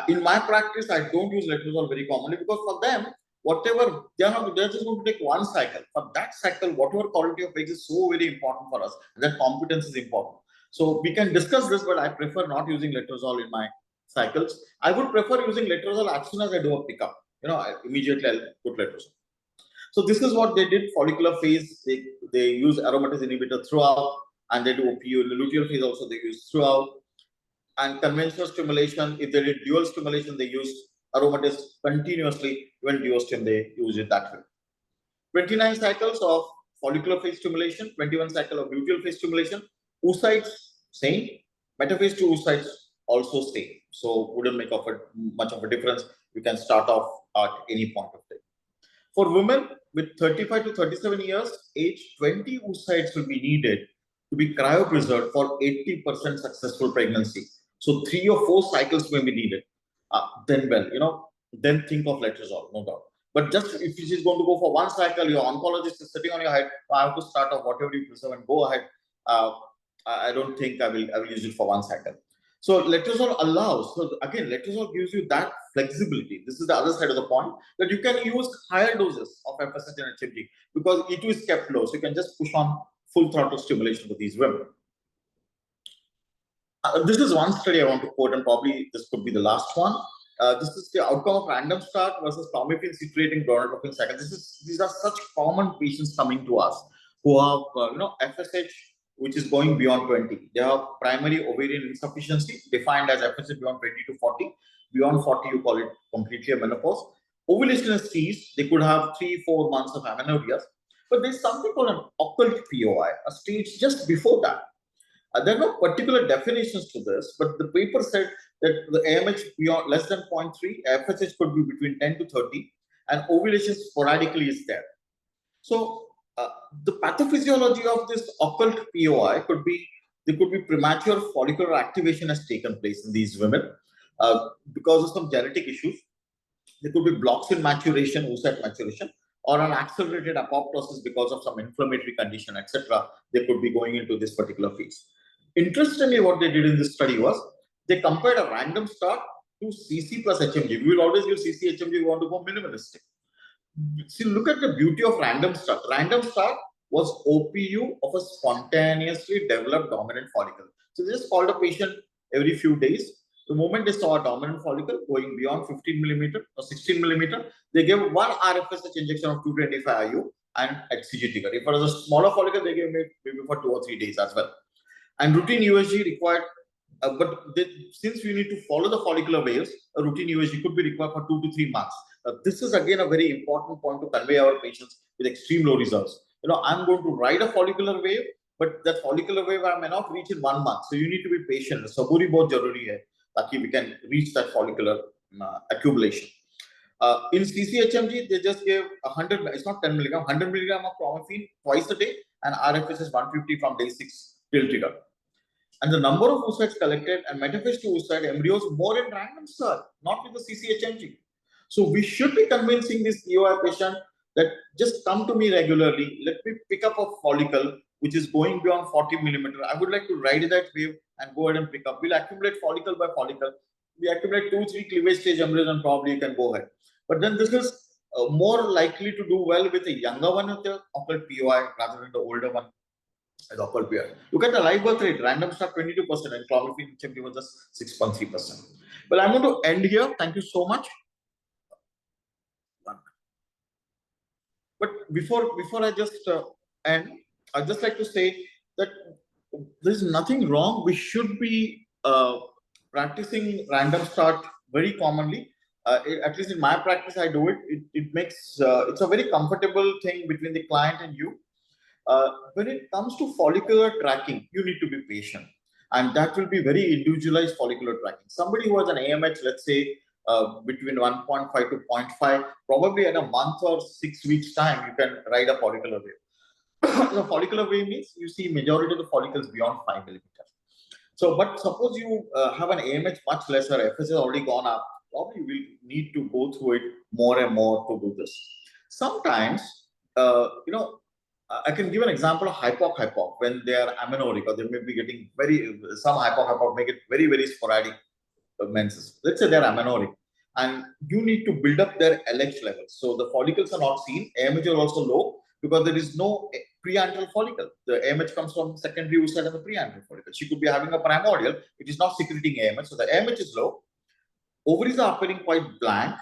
in my practice, I don't use letrozole very commonly, because for them, whatever they're just going to take one cycle. For that cycle, whatever quality of eggs is so very important for us, and that competence is important. So we can discuss this, but I prefer not using letrozole in my cycles. I would prefer using letrozole as soon as I do a pickup. Immediately I'll put letrozole. So this is what they did. Follicular phase, they use aromatase inhibitor throughout, and they do OPU. In the luteal phase also they use throughout. And conventional stimulation, if they did dual stimulation, they used aromatase continuously. When duostim, they use it that way. 29 cycles of follicular phase stimulation, 21 cycle of luteal phase stimulation. Oocytes, same. Metaphase 2 oocytes, also same. So wouldn't make much of a difference. You can start off at any point of time. For women with 35 to 37 years age, 20 oocytes will be needed to be cryopreserved for 80% successful pregnancy. So 3 or 4 cycles may be needed. Then think of letrozole, no doubt. But just if she's going to go for one cycle, your oncologist is sitting on your head, I have to start off whatever you preserve and go ahead. I don't think I will use it for one cycle. So letrozole allows, so again, letrozole gives you that flexibility. This is the other side of the point, that you can use higher doses of FSH and HMG because E2 is kept low. So you can just push on full throttle stimulation for these women. This is one study I want to quote, and probably this could be the last one. This is the outcome of random start versus clomiphene citrating gonadotropin cycle. These are such common patients coming to us who have FSH which is going beyond 20. They have primary ovarian insufficiency defined as FSH beyond 20 to 40. Beyond 40, you call it completely a menopause. Ovulation is ceased. They could have 3-4 months of amenorrhea, but there's something called an occult POI, a stage just before that. There are no particular definitions to this, but the paper said that the AMH beyond less than 0.3, FSH could be between 10 to 30, and ovulation sporadically is there. So the pathophysiology of this occult POI could be, there could be premature follicular activation has taken place in these women because of some genetic issues. There could be blocks in maturation, oocyte maturation, or an accelerated apoptosis because of some inflammatory condition, etc. They could be going into this particular phase. Interestingly, what they did in this study was they compared a random start to CC plus HMG. We will always give CC HMG. We want to go minimalistic. See, look at the beauty of random start. Random start was OPU of a spontaneously developed dominant follicle. So they just called a patient every few days. The moment they saw a dominant follicle going beyond 15 millimeter or 16 millimeter, they gave one RFSH injection of 225 IU and HCG trigger. If it was a smaller follicle, they gave maybe for 2 or 3 days as well. And routine USG required, since we need to follow the follicular waves, a routine USG could be required for 2 to 3 months. This is again a very important point to convey our patients with extreme low results. I'm going to ride a follicular wave, but that follicular wave I may not reach in 1 month. So you need to be patient. Saburi bahut jaruri hai, taki we can reach that follicular accumulation. In CCHMG, they just gave 100, it's not 10 milligram, 100 milligram of clomiphene twice a day, and RFS is 150 from day 6 till trigger. And the number of oocytes collected and metaphase 2 oocyte embryos more in random start, not with the CCHMG. So we should be convincing this POI patient that just come to me regularly. Let me pick up a follicle which is going beyond 40 millimeter. I would like to ride that wave and go ahead and pick up. We'll accumulate follicle by follicle. We accumulate 2-3 cleavage stage embryos and probably you can go ahead. But then this is more likely to do well with a younger one with the occult POI rather than the older one as occult POI. Look at the live birth rate, random start 22% and clomiphene HMG was just 6.3%. Well, I'm going to end here. Thank you so much. But before I just end, I'd just like to say that there's nothing wrong. We should be practicing random start very commonly. At least in my practice, I do it. It makes it's a very comfortable thing between the client and you. When it comes to follicular tracking, you need to be patient, and that will be very individualized follicular tracking. Somebody who has an AMH, let's say between 1.5 to 0.5, probably in a month or 6 weeks time, you can ride a follicular wave. The follicular wave means you see majority of the follicles beyond 5 millimeters. So, but suppose you have an AMH much lesser, FS has already gone up, probably you will need to go through it more and more to do this. Sometimes, I can give an example of hypoc when they are amenorrheic, or they may be getting some hypoc make it very sporadic menses. Let's say they're amenorrheic, and you need to build up their LH levels. So the follicles are not seen, AMH are also low because there is no preantral follicle. The AMH comes from secondary oocyte and the preantral follicle. She could be having a primordial, it is not secreting AMH, so the AMH is low. Ovaries are appearing quite blank.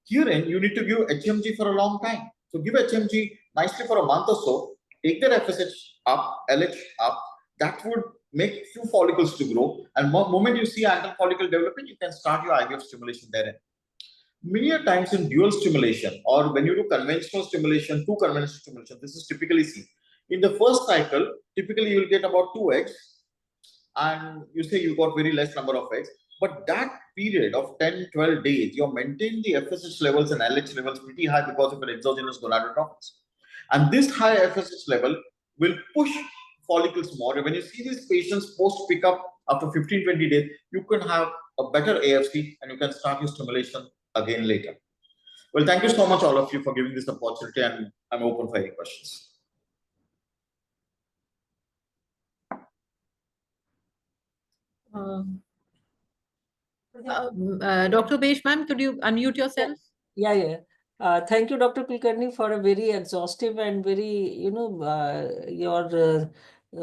Herein, you need to give HMG for a long time. So give HMG nicely for a month or so, take their FSH up, LH up. That would make few follicles to grow. And the moment you see antral follicle developing, you can start your IVF stimulation therein. Many a times in dual stimulation, or when you do conventional stimulation, two conventional stimulation, this is typically seen. In the first cycle, typically you will get about 2 eggs, and you say you got very less number of eggs. But that period of 10, 12 days, you maintain the FSH levels and LH levels pretty high because of an exogenous gonadotropins. And this high FSH level will push follicles more. When you see these patients post pickup after 15, 20 days, you can have a better AFC and you can start your stimulation again later. Well, thank you so much, all of you, for giving this opportunity, and I'm open for any questions. Dr. Besh, ma'am, could you unmute yourself? Yeah. Thank you, Dr. Kulkarni, for a very exhaustive and very, your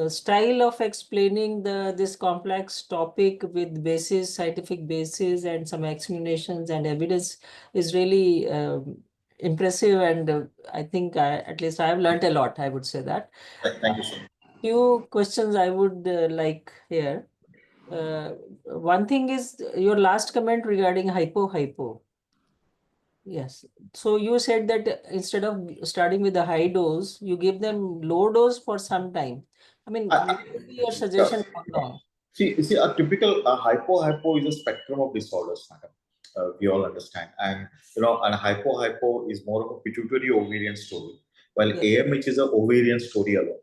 style of explaining this complex topic with scientific basis and some explanations and evidence is really impressive. And I think at least I have learned a lot, I would say that. Thank you so much. Few questions I would like here. One thing is your last comment regarding hypo. Yes. So you said that instead of starting with the high dose, you give them low dose for some time. I mean, what would be your suggestion for long? See, a typical hypo is a spectrum of disorders, madam. We all understand. And, and hypo is more of a pituitary ovarian story, while AMH is an ovarian story alone.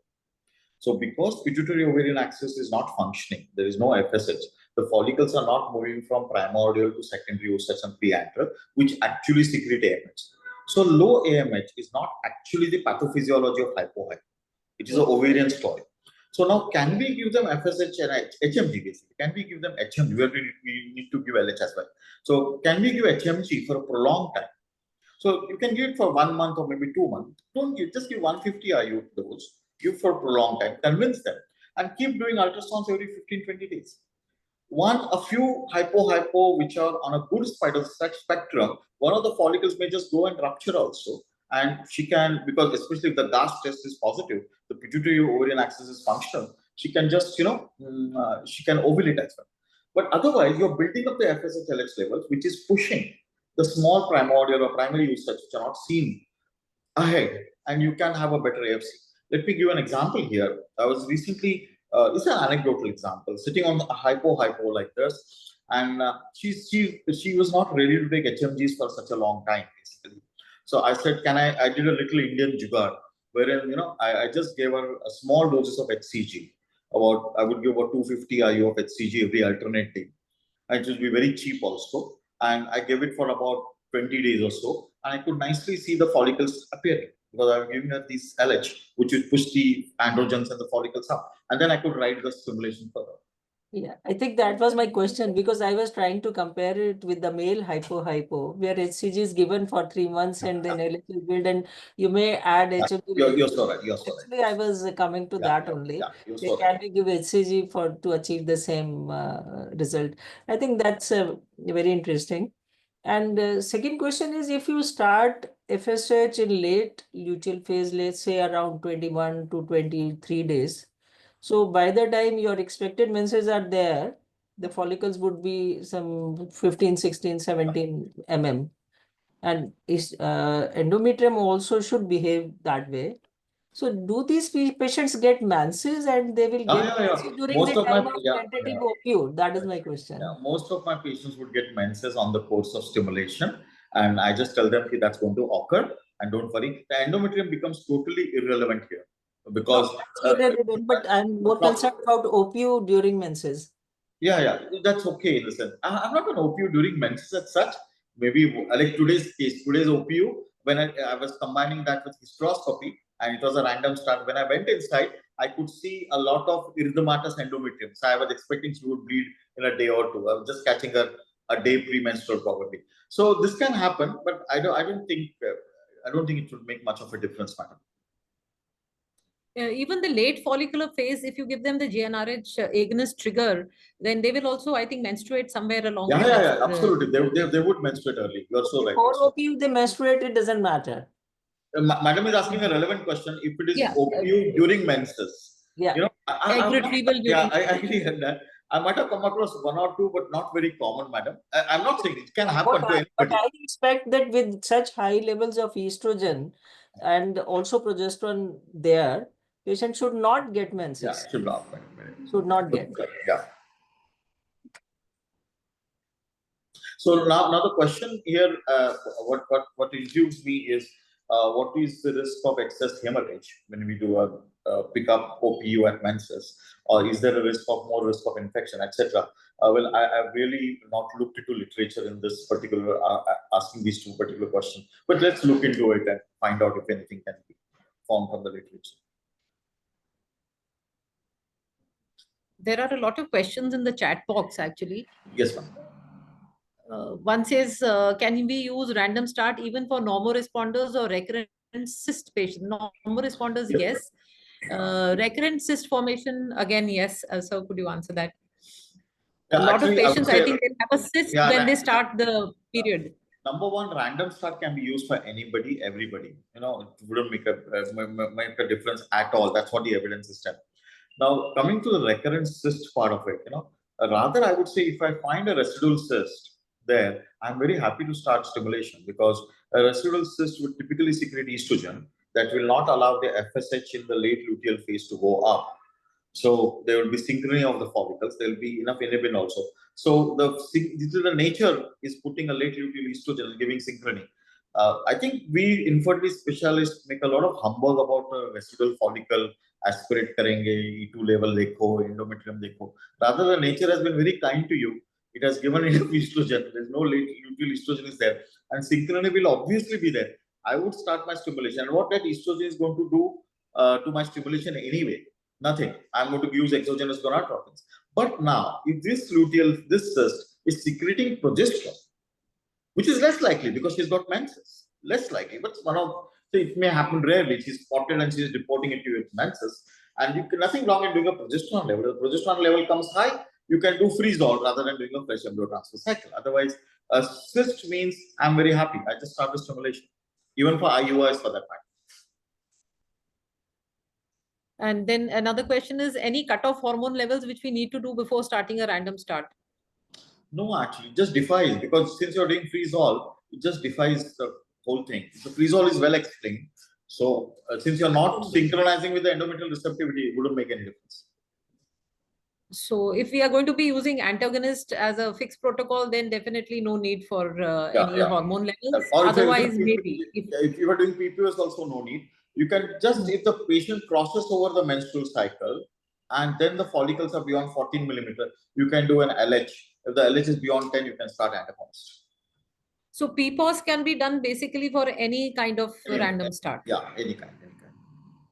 So because pituitary ovarian axis is not functioning, there is no FSH, the follicles are not moving from primordial to secondary oocytes and preantral, which actually secrete AMH. So low AMH is not actually the pathophysiology of hypo. It is an ovarian story. So now, can we give them FSH and HMG basically? Can we give them HMG? We need to give LH as well. So can we give HMG for a prolonged time? So you can give it for 1 month or maybe 2 months. Don't give, just give 150 IU dose. Give for a prolonged time. Convince them and keep doing ultrasounds every 15-20 days. A few hypo which are on a good spectrum, one of the follicles may just go and rupture also. And she can, because especially if the DAS test is positive, the pituitary ovarian axis is functional, she can just, she can ovulate as well. But otherwise, you're building up the FSH LH levels, which is pushing the small primordial or primary oocytes, which are not seen, ahead, and you can have a better AFC. Let me give an example here. I was recently, it's an anecdotal example, sitting on a hypo like this, and she was not ready to take HMGs for such a long time, basically. So I said, I did a little Indian jugaad, wherein, I just gave her a small doses of HCG. I would give about 250 IU of HCG every alternate day. And it will be very cheap also. And I gave it for about 20 days or so. And I could nicely see the follicles appearing because I was giving her these LH, which would push the androgens and the follicles up. And then I could write the stimulation further. Yeah, I think that was my question, because I was trying to compare it with the male hypo, where HCG is given for 3 months and then LH will build, and you may add HMG. You're so right. You're so right. Actually, I was coming to that only. You're They so can right. we give HCG to achieve the same result? I think that's very interesting. And second question is, if you start FSH in late luteal phase, let's say around 21 to 23 days, so by the time your expected menses are there, the follicles would be some 15, 16, 17 mm. And endometrium also should behave that way. So do these patients get menses, and they will get menses during Most the of time my of tentative OPU? That is my question. most of my patients would get menses on the course of stimulation, and I just tell them that that's going to occur, and don't worry. The endometrium becomes totally irrelevant here, because irrelevant, but I'm more concerned about OPU during menses. Yeah, that's okay. Listen, I'm not an OPU during menses as such. Maybe like today's case, today's OPU, when I was combining that with hysteroscopy, and it was a random start. When I went inside, I could see a lot of erythematous endometrium. So I was expecting she would bleed in a day or two. I was just catching a day premenstrual probably. So this can happen, but I don't think it would make much of a difference, madam. Even the late follicular phase, if you give them the GnRH agonist trigger, then they will also, I think, menstruate somewhere along. Yeah, absolutely. They would menstruate early. You're so right. For OPU, they menstruate, it doesn't matter. Madam is asking a relevant question. If it is OPU during menses, egg retrieval. I agree with that. I might have come across one or two, but not very common, madam. I'm not saying it can happen to anybody. But I expect that with such high levels of estrogen and also progesterone there, patient should not get menses. Yeah, should not. Should not get. Yeah. So now the question here, what intrigues me is, what is the risk of excess hemorrhage when we do a pick up OPU at menses, or is there a more risk of infection, etc.? Well, I've really not looked into literature in this particular asking these two particular questions, but let's look into it and find out if anything can be found from the literature. There are a lot of questions in the chat box, actually. Yes, ma'am. One says, can we use random start even for normoresponders or recurrent cyst patients? Normoresponders, yes. Recurrent cyst formation, again, yes. So could you answer that? A lot of patients, I think, they have a cyst when they start the period. Number one, random start can be used for anybody, everybody. You know, it wouldn't make a difference at all. That's what the evidence is telling. Now, coming to the recurrent cyst part of it, rather I would say if I find a residual cyst there, I'm very happy to start stimulation, because a residual cyst would typically secrete estrogen that will not allow the FSH in the late luteal phase to go up. So there will be synchrony of the follicles. There will be enough inhibin also. So the nature is putting a late luteal estrogen and giving synchrony. I think we infertility specialists make a lot of humbug about residual follicle, aspirate karenge, E2 level dekho, endometrium dekho. Rather, the nature has been very kind to you. It has given enough estrogen. There's no late luteal estrogen is there, and synchrony will obviously be there. I would start my stimulation, and what that estrogen is going to do to my stimulation anyway? Nothing. I'm going to use exogenous gonadotropins. But now, if this cyst is secreting progesterone, which is less likely because she's got menses, less likely, but so it may happen rarely. She's spotted and she's reporting it to you with menses, and nothing wrong in doing a progesterone level. If the progesterone level comes high, you can do freeze-all rather than doing a fresh embryo transfer cycle. Otherwise, a cyst means I'm very happy. I just start the stimulation, even for IUIs for that matter. And then another question is, any cutoff hormone levels which we need to do before starting a random start? No, actually, just defies, because since you're doing freeze-all, it just defies the whole thing. The freeze-all is well explained. So since you're not synchronizing with the endometrial receptivity, it wouldn't make any difference. So if we are going to be using antagonist as a fixed protocol, then definitely no need for any hormone levels. Or otherwise, maybe. If you are doing PPOs, also no need. You can just, if the patient crosses over the menstrual cycle and then the follicles are beyond 14 millimeter, you can do an LH. If the LH is beyond 10, you can start antagonist. So PPOS can be done basically for any kind of random start. Yeah, any kind.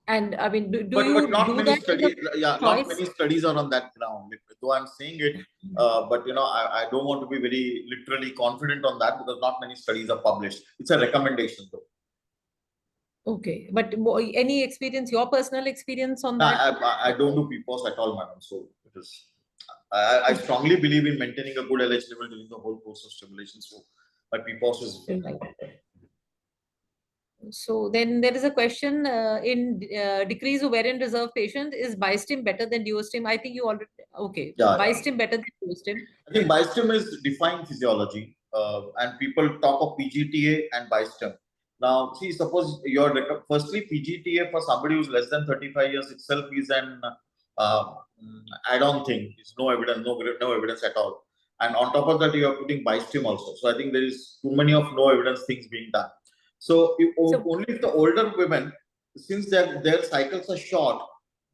And I mean, do but you not do many that studies, not choice? many studies are on that ground. Though I'm saying it, but I don't want to be very literally confident on that because not many studies are published. It's a recommendation though. Okay, but any experience, your personal experience on that? I don't do PPOS at all, madam. So it is. I strongly believe in maintaining a good LH level during the whole course of stimulation. So my PPOS is. So then there is a question in decreased ovarian reserve patient, is Bistim better than Duostim? I think you already, okay. Yeah, Bistim better than Duostim? I think Bistim is defined physiology and people talk of PGTA and Bistim. Now, see, suppose you're firstly PGTA for somebody who's less than 35 years itself is an add-on thing. It's no evidence, no evidence at all. And on top of that, you are putting Bistim also. So I think there is too many of no evidence things being done. So, only if the older women, since their cycles are short,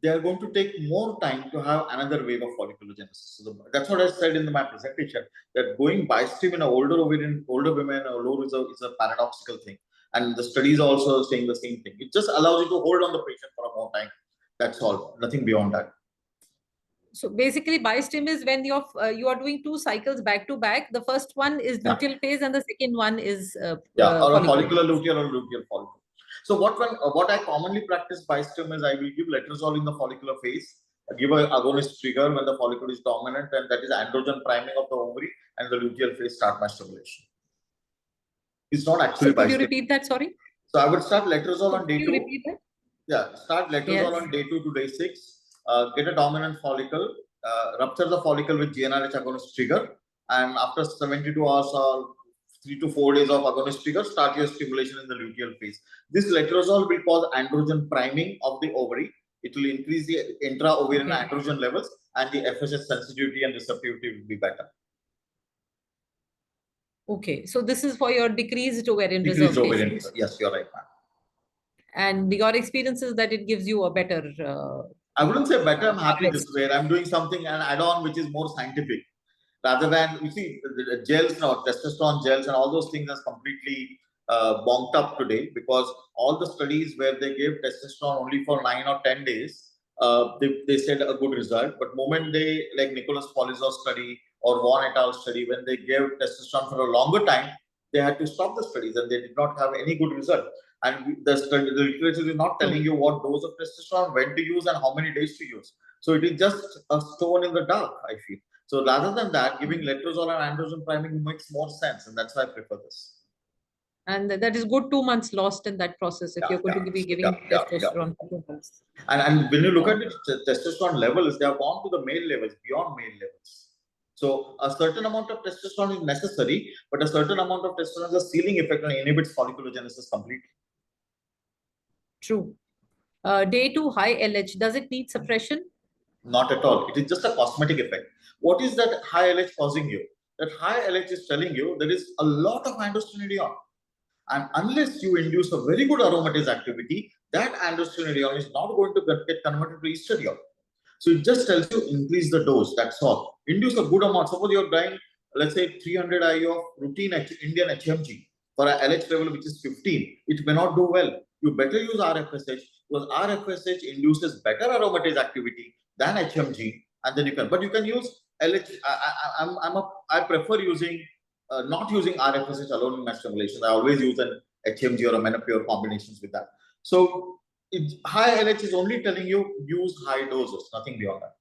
they are going to take more time to have another wave of folliculogenesis. So that's what I said in my presentation, that going Bistim in older women or low reserve is a paradoxical thing. And the studies are also saying the same thing. It just allows you to hold on the patient for a more time. That's all. Nothing beyond that. So basically, Bistim is when you are doing 2 cycles back to back. The first one is luteal phase, and the second one is or a follicular luteal or luteal follicle. So what I commonly practice Bistim is I will give letrozole in the follicular phase, give an agonist trigger when the follicle is dominant, and that is androgen priming of the ovary, and the luteal phase start my stimulation. It's not actually Bistim. Could you repeat that? Sorry. So I would start letrozole on day 2. Could you repeat that? Yeah, start letrozole on day 2 to day 6. Get a dominant follicle, rupture the follicle with GnRH agonist trigger, and after 72 hours or 3 to 4 days of agonist trigger, start your stimulation in the luteal phase. This letrozole will cause androgen priming of the ovary. It will increase the intra-ovarian androgen levels, and the FSH sensitivity and receptivity will be better. Okay, so this is for your decreased ovarian reserve patients. Yes, you're right, ma'am. And your experience is that it gives you a better... I wouldn't say better. I'm happy this way. I'm doing something, an add-on which is more scientific. Rather than, you see, the gels now, testosterone gels and all those things are completely bonked up today, because all the studies where they gave testosterone only for 9 or 10 days, they said a good result. But moment they, like Nicholas Polizor's study or Vaughan et al. Study, when they gave testosterone for a longer time, they had to stop the studies and they did not have any good result. And the literature is not telling you what dose of testosterone, when to use, and how many days to use. So it is just a stone in the dark, I feel. So rather than that, giving letrozole and androgen priming makes more sense, and that's why I prefer this. And that is good 2 months lost in that process if you're going to be giving testosterone for 2 months. And when you look at the testosterone levels, they have gone to the male levels, beyond male levels. So a certain amount of testosterone is necessary, but a certain amount of testosterone has a ceiling effect and inhibits folliculogenesis completely. True. Day 2 high LH, does it need suppression? Not at all. It is just a cosmetic effect. What is that high LH causing you? That high LH is telling you there is a lot of androstenedione. And unless you induce a very good aromatase activity, that androstenedione is not going to get converted to estradiol. So it just tells you increase the dose, that's all. Induce a good amount. Suppose you're dying, let's say 300 IU of routine Indian HMG for a LH level which is 15. It may not do well. You better use RFSH, because RFSH induces better aromatase activity than HMG, and then you can. But you can use LH. I prefer using not using RFSH alone in my stimulation. I always use an HMG or a Menopure combinations with that. So high LH is only telling you use high doses, nothing beyond that.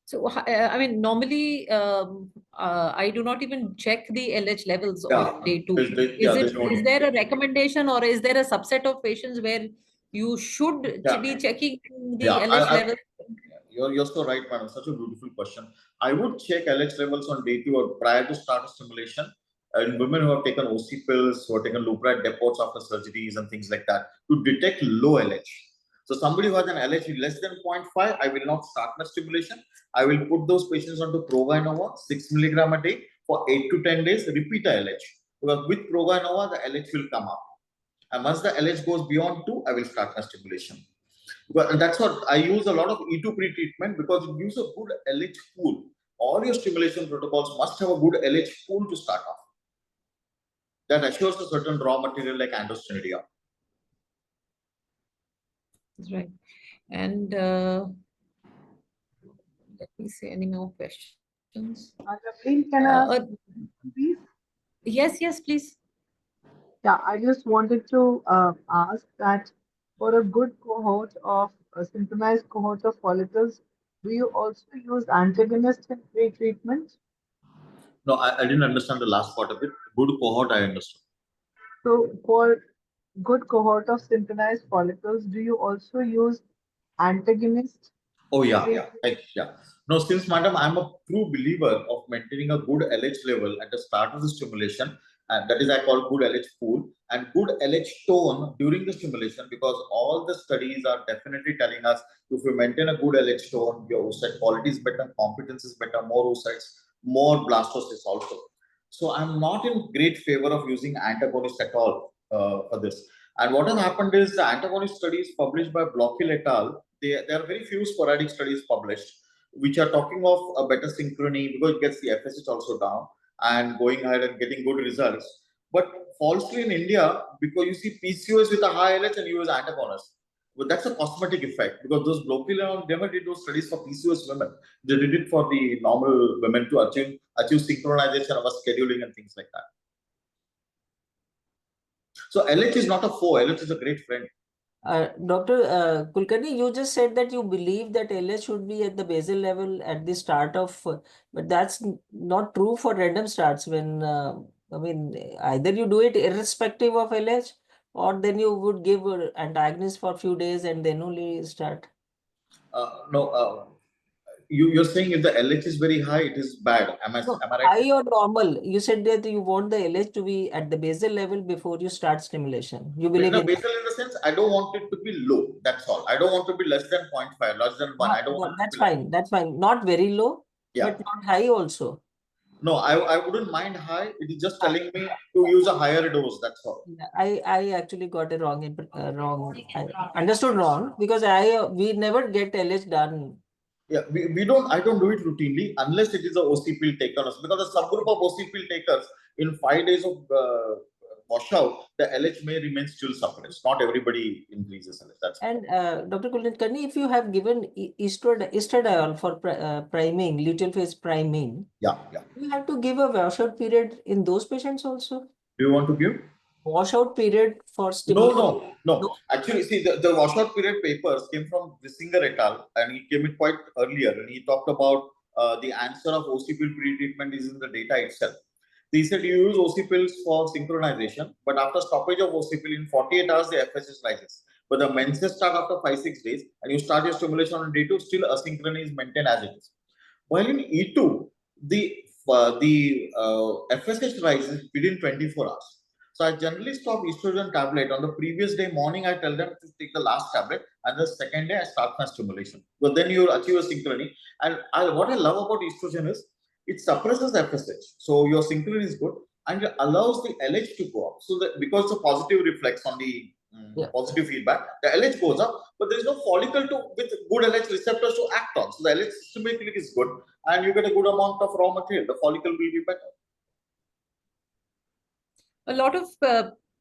So, I mean, normally, I do not even check the LH levels on day 2. Is there a recommendation, or is there a subset of patients where you should be checking the LH levels? You're so right, madam. Such a beautiful question. I would check LH levels on day 2 or prior to start of stimulation. In women who have taken OC pills, who have taken leupride depots after surgeries and things like that, to detect low LH. So somebody who has an LH less than 0.5, I will not start my stimulation. I will put those patients onto Provinova, 6 mg a day for 8 to 10 days, repeat a LH. Because with Provinova, the LH will come up. And once the LH goes beyond 2, I will start my stimulation. But that's what I use a lot of E2 pre-treatment, because it gives a good LH pool. All your stimulation protocols must have a good LH pool to start off. That assures a certain raw material like androstenedione. That's right. And let me see any more questions. Naveen, can I ask, please? Yes, please. Yeah, I just wanted to ask that for a good cohort of synchronized cohort of follicles, do you also use antagonist in pre-treatment? No, I didn't understand the last part of it. Good cohort, I understood. So for good cohort of synchronized follicles, do you also use antagonist? Oh, yeah. No, since madam, I'm a true believer of maintaining a good LH level at the start of the stimulation, and that is I call good LH pool and good LH tone during the stimulation, because all the studies are definitely telling us if you maintain a good LH tone, your oocyte quality is better, competence is better, more oocytes, more blastocysts also. So I'm not in great favor of using antagonists at all for this. And what has happened is the antagonist studies published by Blockhill et al. There are very few sporadic studies published which are talking of a better synchrony because it gets the FSH also down and going ahead and getting good results. But falsely in India, because you see PCOS with a high LH and you use antagonists. But that's a cosmetic effect because those Blockhill never did those studies for PCOS women. They did it for the normal women to achieve synchronization of a scheduling and things like that. So LH is not a foe. LH is a great friend. Dr. Kulkarni, you just said that you believe that LH should be at the basal level at the start of, but that's not true for random starts. When I mean, either you do it irrespective of LH, or then you would give an antagonist for a few days and then only start. No, you're saying if the LH is very high, it is bad. Am I right? High or normal? You said that you want the LH to be at the basal level before you start stimulation. You believe in basal in the sense I don't want it to be low. That's all. I don't want to be less than 0.5, less than 1. I don't want that's fine. That's fine. Not very low, yeah, but not high also. No, I wouldn't mind high. It is just telling me to use a higher dose. That's all. I actually got it wrong. I understood wrong because we never get LH done. Yeah, I don't do it routinely unless it is a OC pill taken because the subgroup of OC pill takers in 5 days of washout, the LH may remain still suppressed. Not everybody increases LH. That's and Dr. Kulkarni, if you have given estradiol for priming, luteal phase priming, yeah, you have to give a washout period in those patients also. Do you want to give? Washout period for stimulation? No. Actually, see, the washout period papers came from Singer et al. And he came in quite earlier. And he talked about the answer of OC pill pre-treatment is in the data itself. They said you use OC pills for synchronization, but after stoppage of OC pill in 48 hours, the FSH rises. But the menses start after 5-6 days, and you start your stimulation on day 2, still asynchrony is maintained as it is. While in E2, the FSH rises within 24 hours. So I generally stop estrogen tablet on the previous day morning. I tell them to take the last tablet, and the second day I start my stimulation. But then you achieve a synchrony. And what I love about estrogen is it suppresses FSH, so your synchrony is good, and it allows the LH to go up. So that because the positive reflects on the positive feedback, the LH goes up, but there is no follicle with good LH receptors to act on. So the LH systemically is good, and you get a good amount of raw material. The follicle will be better. A lot of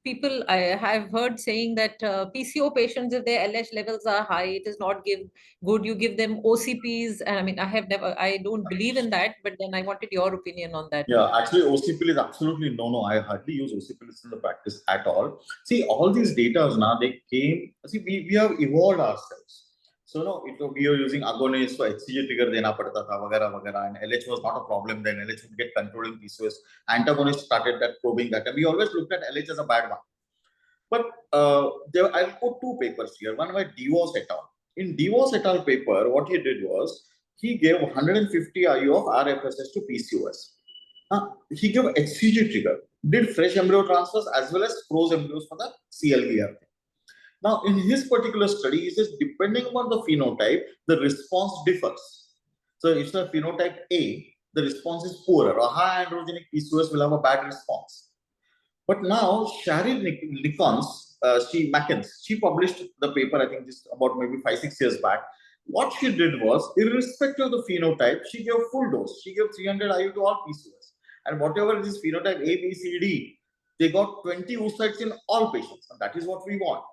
people I have heard saying that PCO patients, if their LH levels are high, it is not good. You give them OCPs. And I mean, I don't believe in that, but then I wanted your opinion on that. Yeah, actually, OCP is absolutely no. I hardly use OCP in the practice at all. See, all these data now they came. See, we have evolved ourselves. So no, we are using agonists, so HCG trigger dena padta tha, vagara, and LH was not a problem then. LH would get controlling PCOS. Antagonists started that probing that, and we always looked at LH as a bad one. But I'll quote 2 papers here. One by DeVos et al. In DeVos et al. Paper, what he did was he gave 150 IU of RFSS to PCOS. He gave HCG trigger, did fresh embryo transfers as well as froze embryos for the CLVR. Now, in his particular study, he says depending on the phenotype, the response differs. So, if the phenotype A, the response is poorer, or high androgenic PCOS will have a bad response. But now, Shari Mackens, she published the paper, I think just about maybe 5-6 years back. What she did was, irrespective of the phenotype, she gave full dose. She gave 300 IU to all PCOS. And whatever is phenotype A, B, C, D, they got 20 oocytes in all patients. And that is what we want.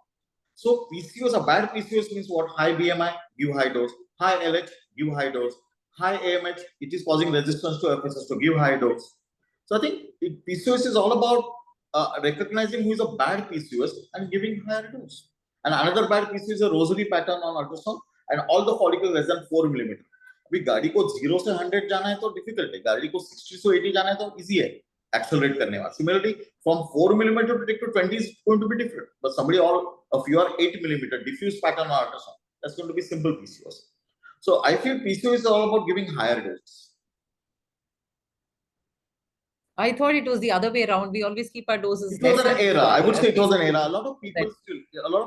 So PCOS, a bad PCOS means what? High BMI, give high dose. High LH, give high dose. High AMH, it is causing resistance to FSS, to give high dose. So I think PCOS is all about recognizing who is a bad PCOS and giving higher dose. And another bad PCOS is a rosary pattern on ultrasound and all the follicles less than 4 millimeter. अभी गाड़ी को 0 से 100 जाना है तो difficult है, गाड़ी को 60 से 80 जाना है तो इजी है accelerate करने वाला. Similarly, from 4 millimeter to take to 20 is going to be different. But somebody all of you are 8 millimeter diffuse pattern on ultrasound, that's going to be simple PCOS. So I feel PCOS is all about giving higher doses. I thought it was the other way around. We always keep our doses. It was an era. I would say it was an era. A lot of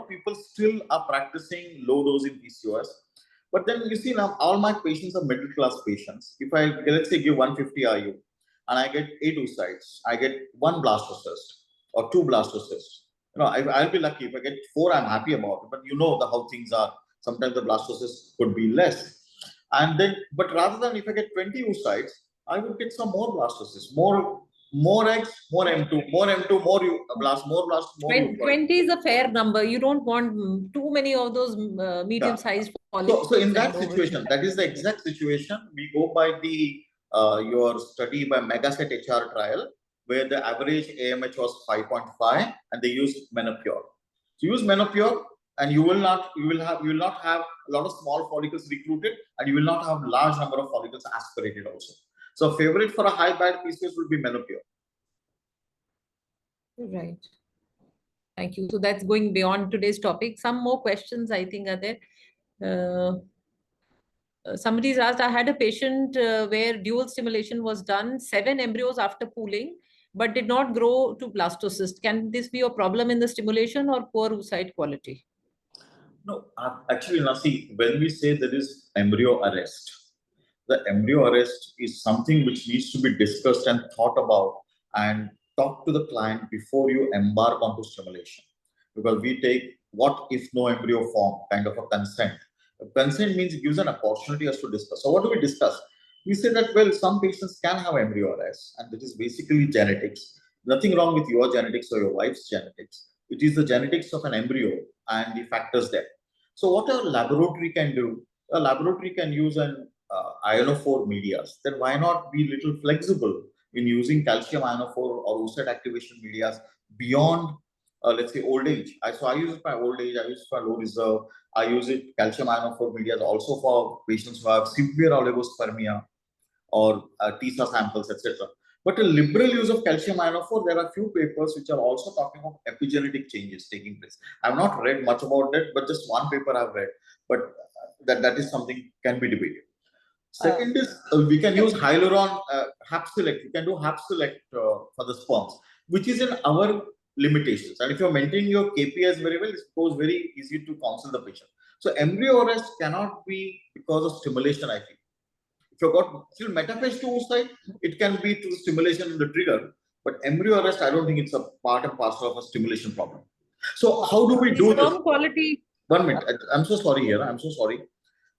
people still are practicing low dose in PCOS. But then you see now, all my patients are middle class patients. If I let's say give 150 IU and I get 8 oocytes, I get 1 blastocyst or 2 blastocysts. You know, I'll be lucky if I get 4. I'm happy about it. But you know how things are. Sometimes the blastocysts could be less. And then, but rather than if I get 20 oocytes, I would get some more blastocysts, more eggs, more M2, more blast, more 20 is a fair number. You don't want too many of those medium-sized follicles. So in that situation, that is the exact situation. We go by the your study by Megaset HR trial, where the average AMH was 5.5, and they used Menopure. So use Menopure, and you will not have a lot of small follicles recruited, and you will not have large number of follicles aspirated also. So favorite for a high bad PCOS would be Menopure. Right. Thank you. So that's going beyond today's topic. Some more questions I think are there. Somebody's asked, I had a patient where dual stimulation was done, 7 embryos after pooling, but did not grow to blastocyst. Can this be a problem in the stimulation or poor oocyte quality? No, actually, Nasi, when we say there is embryo arrest, the embryo arrest is something which needs to be discussed and thought about and talk to the client before you embark onto stimulation. Because we take what if no embryo form kind of a consent. Consent means it gives an opportunity us to discuss. So what do we discuss? We say that, well, some patients can have embryo arrest, and that is basically genetics. Nothing wrong with your genetics or your wife's genetics. It is the genetics of an embryo and the factors there. So what a laboratory can do, a laboratory can use an ionophore medias. Then why not be little flexible in using calcium ionophore or oocyte activation medias beyond, let's say, old age. So I use it for old age, I use it for low reserve, I use it calcium ionophore medias also for patients who have severe oligospermia or TISA samples, etc. But a liberal use of calcium ionophore, there are few papers which are also talking of epigenetic changes taking place. I have not read much about that, but just one paper I've read. But that is something can be debated. Second is we can use hyaluron Hapselect. You can do Hapselect for the sperms, which is in our limitations. And if you're maintaining your KPIs very well, it's very easy to counsel the patient. So embryo arrest cannot be because of stimulation, I feel. If you've got still metaphase to oocyte, it can be to the stimulation in the trigger. But embryo arrest, I don't think it's a part and parcel of a stimulation problem. So how do we do this? Quality. 1 minute. I'm so sorry here. I'm so sorry.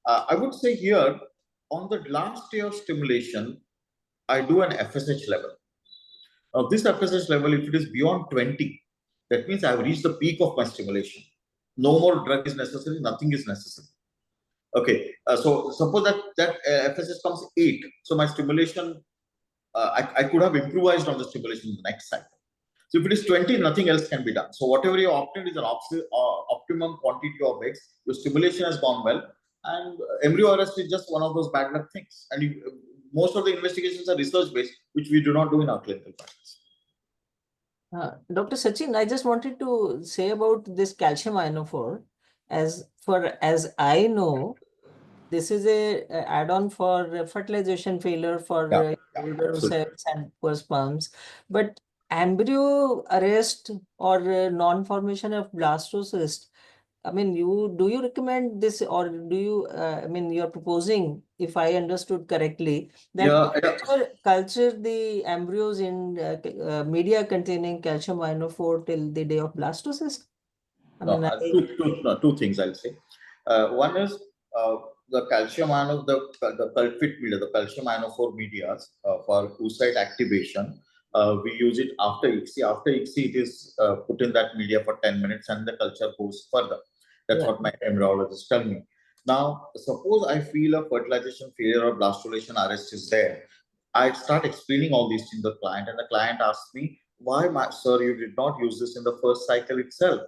I would say here, on the last day of stimulation, I do an FSH level. Now, this FSH level, if it is beyond 20, that means I have reached the peak of my stimulation. No more drug is necessary, nothing is necessary. Okay, so suppose that FSH comes 8, so my stimulation, I could have improvised on the stimulation in the next cycle. So if it is 20, nothing else can be done. So whatever you opted is an optimum quantity of eggs. Your stimulation has gone well, and embryo arrest is just one of those bad luck things. And most of the investigations are research-based, which we do not do in our clinical practice. Dr. Sachin, I just wanted to say about this calcium ionophore. As I know, this is a add-on for fertilization failure for older oocytes and poor sperms. But embryo arrest or non-formation of blastocyst, I mean, do you recommend this, or do you, I mean, you're proposing, if I understood correctly, that culture the embryos in media containing calcium ionophore till the day of blastocyst? I mean, two things I'll say. One is the calcium ionophore, the culfit media, the calcium ionophore medias for oocyte activation. We use it after ICSI. After ICSI, it is put in that media for 10 minutes and the culture goes further. That's what my embryologist tell me. Now, suppose I feel a fertilization failure or blastulation arrest is there. I start explaining all these to the client, and the client asks me, why, sir, you did not use this in the first cycle itself,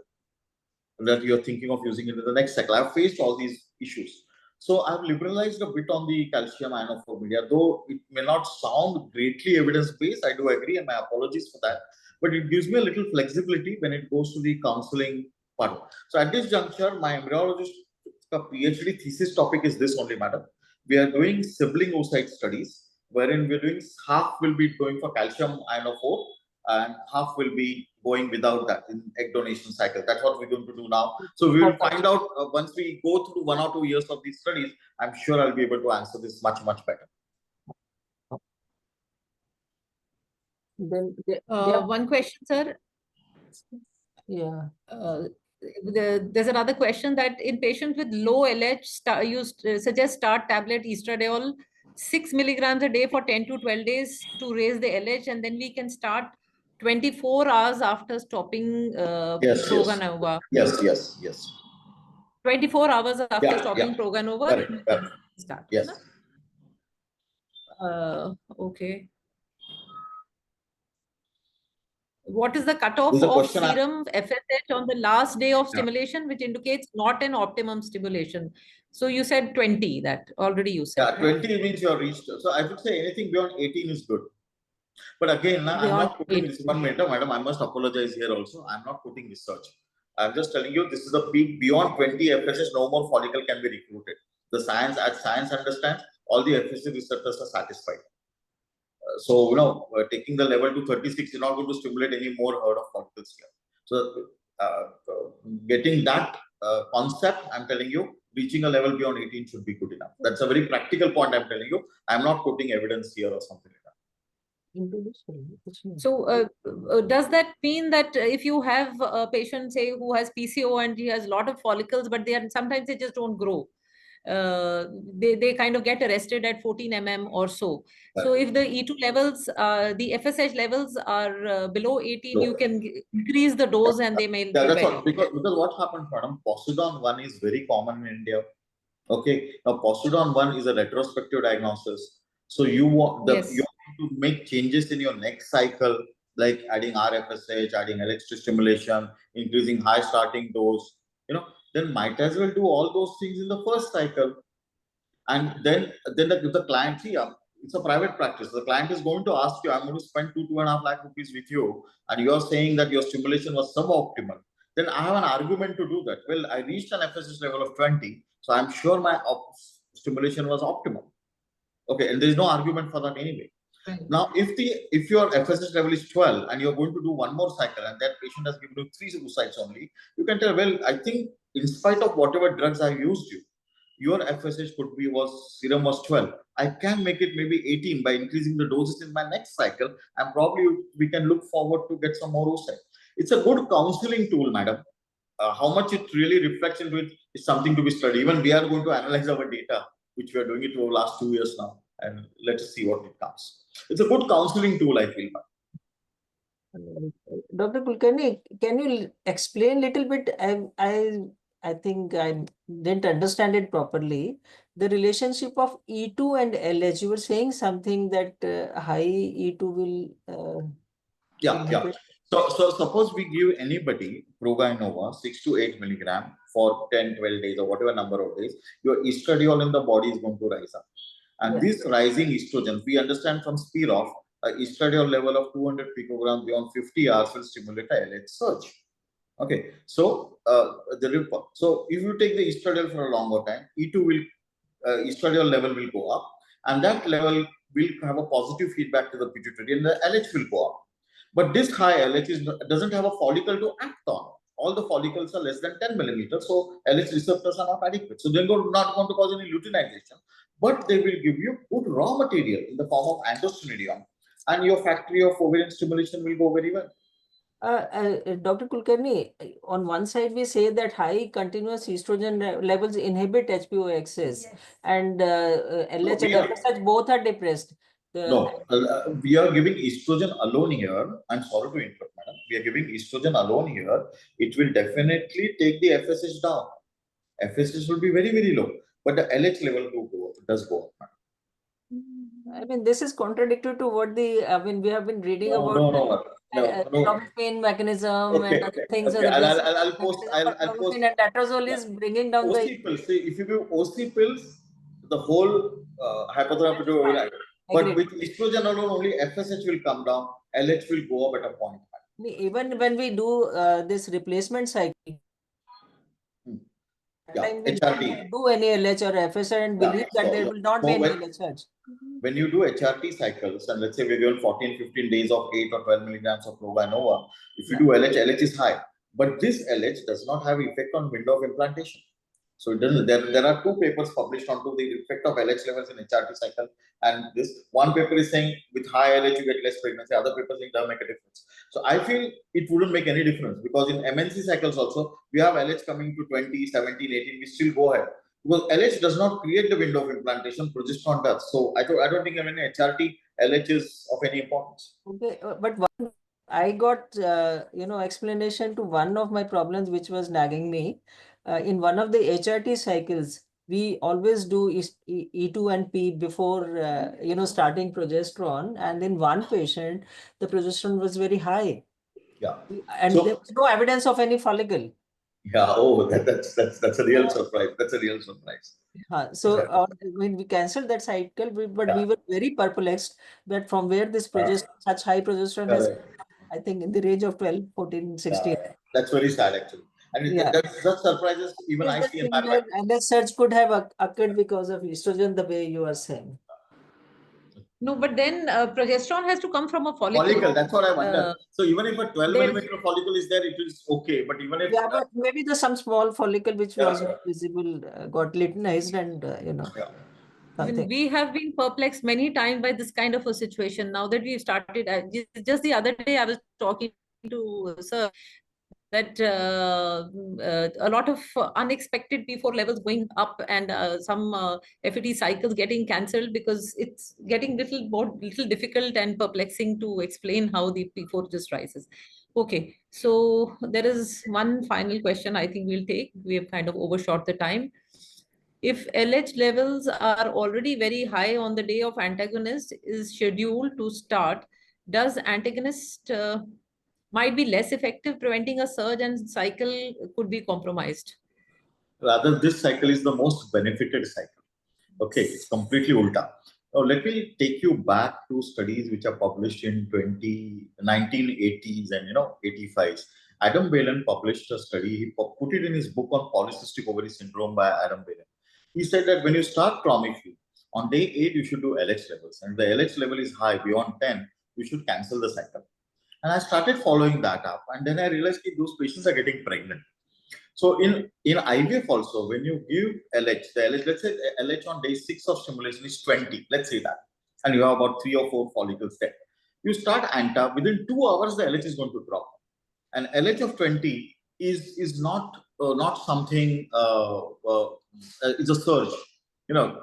that you're thinking of using it in the next cycle. I've faced all these issues. So I've liberalized a bit on the calcium ionophore media, though it may not sound greatly evidence-based. I do agree, and my apologies for that. But it gives me a little flexibility when it goes to the counseling part. So at this juncture, my embryologist PhD thesis topic is this only, madam. We are doing sibling oocyte studies, wherein we're doing half will be going for calcium ionophore and half will be going without that in egg donation cycle. That's what we're going to do now. So we will find out once we go through 1 or 2 years of these studies. I'm sure I'll be able to answer this much better. Then one question, sir. Yeah. There's another question that in patients with low LH, you suggest start tablet estradiol 6 milligrams a day for 10 to 12 days to raise the LH, and then we can start 24 hours after stopping Proganova. Yes. 24 hours after stopping Proganova. Correct. Start. Yes. Okay. What is the cutoff of serum FSH on the last day of stimulation, which indicates not an optimum stimulation? So you said 20, that already you said. Yeah, 20 means you are reached. So I would say anything beyond 18 is good. But again, I'm not putting this 1 minute, madam. I must apologize here also. I'm not putting research. I'm just telling you this is a peak. Beyond 20 FSH, no more follicle can be recruited. The science, as science understands, all the FSH receptors are satisfied. So, taking the level to 36, you're not going to stimulate any more herd of follicles here. So, getting that concept, I'm telling you, reaching a level beyond 18 should be good enough. That's a very practical point I'm telling you. I'm not putting evidence here or something like that. So, does that mean that if you have a patient, say, who has PCO and he has a lot of follicles, but sometimes they just don't grow, they kind of get arrested at 14 mm or so. So if the E2 levels, the FSH levels are below 18, you can increase the dose and they may that's what, because what happens, madam, Posidon 1 is very common in India. Okay, now Posidon 1 is a retrospective diagnosis. So you want to make changes in your next cycle, like adding RFSH, adding electric stimulation, increasing high starting dose, then might as well do all those things in the first cycle. And then if the client, it's a private practice. The client is going to ask you, I'm going to spend 2.5 lakh rupees with you, and you're saying that your stimulation was suboptimal. Then I have an argument to do that. Well, I reached an FSH level of 20, so I'm sure my stimulation was optimal. Okay, and there's no argument for that anyway. Right. Now, if your FSH level is 12 and you're going to do one more cycle and that patient has given you 3 oocytes only, you can tell, well, I think in spite of whatever drugs I used your FSH serum was 12. I can make it maybe 18 by increasing the doses in my next cycle, and probably we can look forward to get some more oocytes. It's a good counseling tool, madam. How much it really reflects into it is something to be studied. Even we are going to analyze our data, which we are doing it over the last 2 years now, and let us see what it comes. It's a good counseling tool, I feel. Dr. Kulkarni, can you explain a little bit? I think I didn't understand it properly. The relationship of E2 and LH. You were saying something that high E2 will. Yeah. So suppose we give anybody Proganova 6 to 8 milligram for 10, 12 days or whatever number of days, your estradiol in the body is going to rise up. And this rising estrogen, we understand from Spiroff, estradiol level of 200 picograms beyond 50 hours will stimulate a LH surge. Okay, so if you take the estradiol for a longer time, estradiol level will go up, and that level will have a positive feedback to the pituitary, and the LH will go up. But this high LH doesn't have a follicle to act on. All the follicles are less than 10 millimeters, so LH receptors are not adequate. So they're not going to cause any luteinization, but they will give you good raw material in the form of androstenedione, and your factory of ovarian stimulation will go very well. Dr. Kulkarni, on one side we say that high continuous estrogen levels inhibit HPO excess, and LH and FSH both are depressed. We are giving estrogen alone here. I'm sorry to interrupt, madam. We are giving estrogen alone here. It will definitely take the FSH down. FSH will be very, very low, but the LH level does go up. I mean, this is contradictory to what we have been reading about pain mechanism and other things. Okay. I'll post. And Atrazole is bringing down OC pills. See, if you give OC pills, the whole hypothalamic will rise. But with estrogen alone, only FSH will come down. LH will go up at a point. Even when we do this replacement cycle, HRT. Do any LH or FSH and believe that there will not be any LH. When you do HRT cycles, and let's say we're given 14-15 days of 8 or 12 milligrams of Prova, if you do LH is high. But this LH does not have effect on window of implantation. So it doesn't. There are 2 papers published onto the effect of LH levels in HRT cycle, and this one paper is saying with high LH you get less pregnancy. Other papers saying doesn't make a difference. So I feel it wouldn't make any difference, because in MNC cycles also we have LH coming to 20, 17, 18. We still go ahead because LH does not create the window of implantation. Progesterone does. So I don't think any HRT LH is of any importance. Okay, but I got explanation to one of my problems which was nagging me. In one of the HRT cycles, we always do E2 and P before starting progesterone, and in one patient the progesterone was very high. Yeah, and there was no evidence of any follicle. Yeah, that's a real surprise. That's a real surprise. So when we cancelled that cycle, but we were very perplexed that from where this such high progesterone has, I think in the range of 12, 14, 16. That's very sad actually. And that surprises even I see in my life. And that surge could have occurred because of estrogen, the way you are saying. No, but then progesterone has to come from a follicle. That's what I wonder. So even if a 12 millimeter follicle is there, it is okay. But even if but maybe there's some small follicle which was visible, got luteinized, and Even we have been perplexed many times by this kind of a situation. Now that we've started, just the other day I was talking to Sir that a lot of unexpected P4 levels going up, and some FET cycles getting cancelled because it's getting little difficult and perplexing to explain how the P4 just rises. Okay, so there is one final question I think we'll take. We have kind of overshot the time. If LH levels are already very high on the day of antagonist is scheduled to start, does antagonist might be less effective, preventing a surge, and cycle could be compromised? Rather, this cycle is the most benefited cycle. Okay, it's completely ulta. Now, let me take you back to studies which are published in 1980s and 85s. Adam Balin published a study. He put it in his book on polycystic ovary syndrome by Adam Balin. He said that when you start Clomifene, on day 8 you should do LH levels, and the LH level is high beyond 10, you should cancel the cycle. And I started following that up, and then I realized that those patients are getting pregnant. So in IVF also, when you give LH, let's say LH on day 6 of stimulation is 20, let's say that, and you have about 3 or 4 follicles there. You start ANTA, within 2 hours the LH is going to drop. And LH of 20 is not something, it's a surge.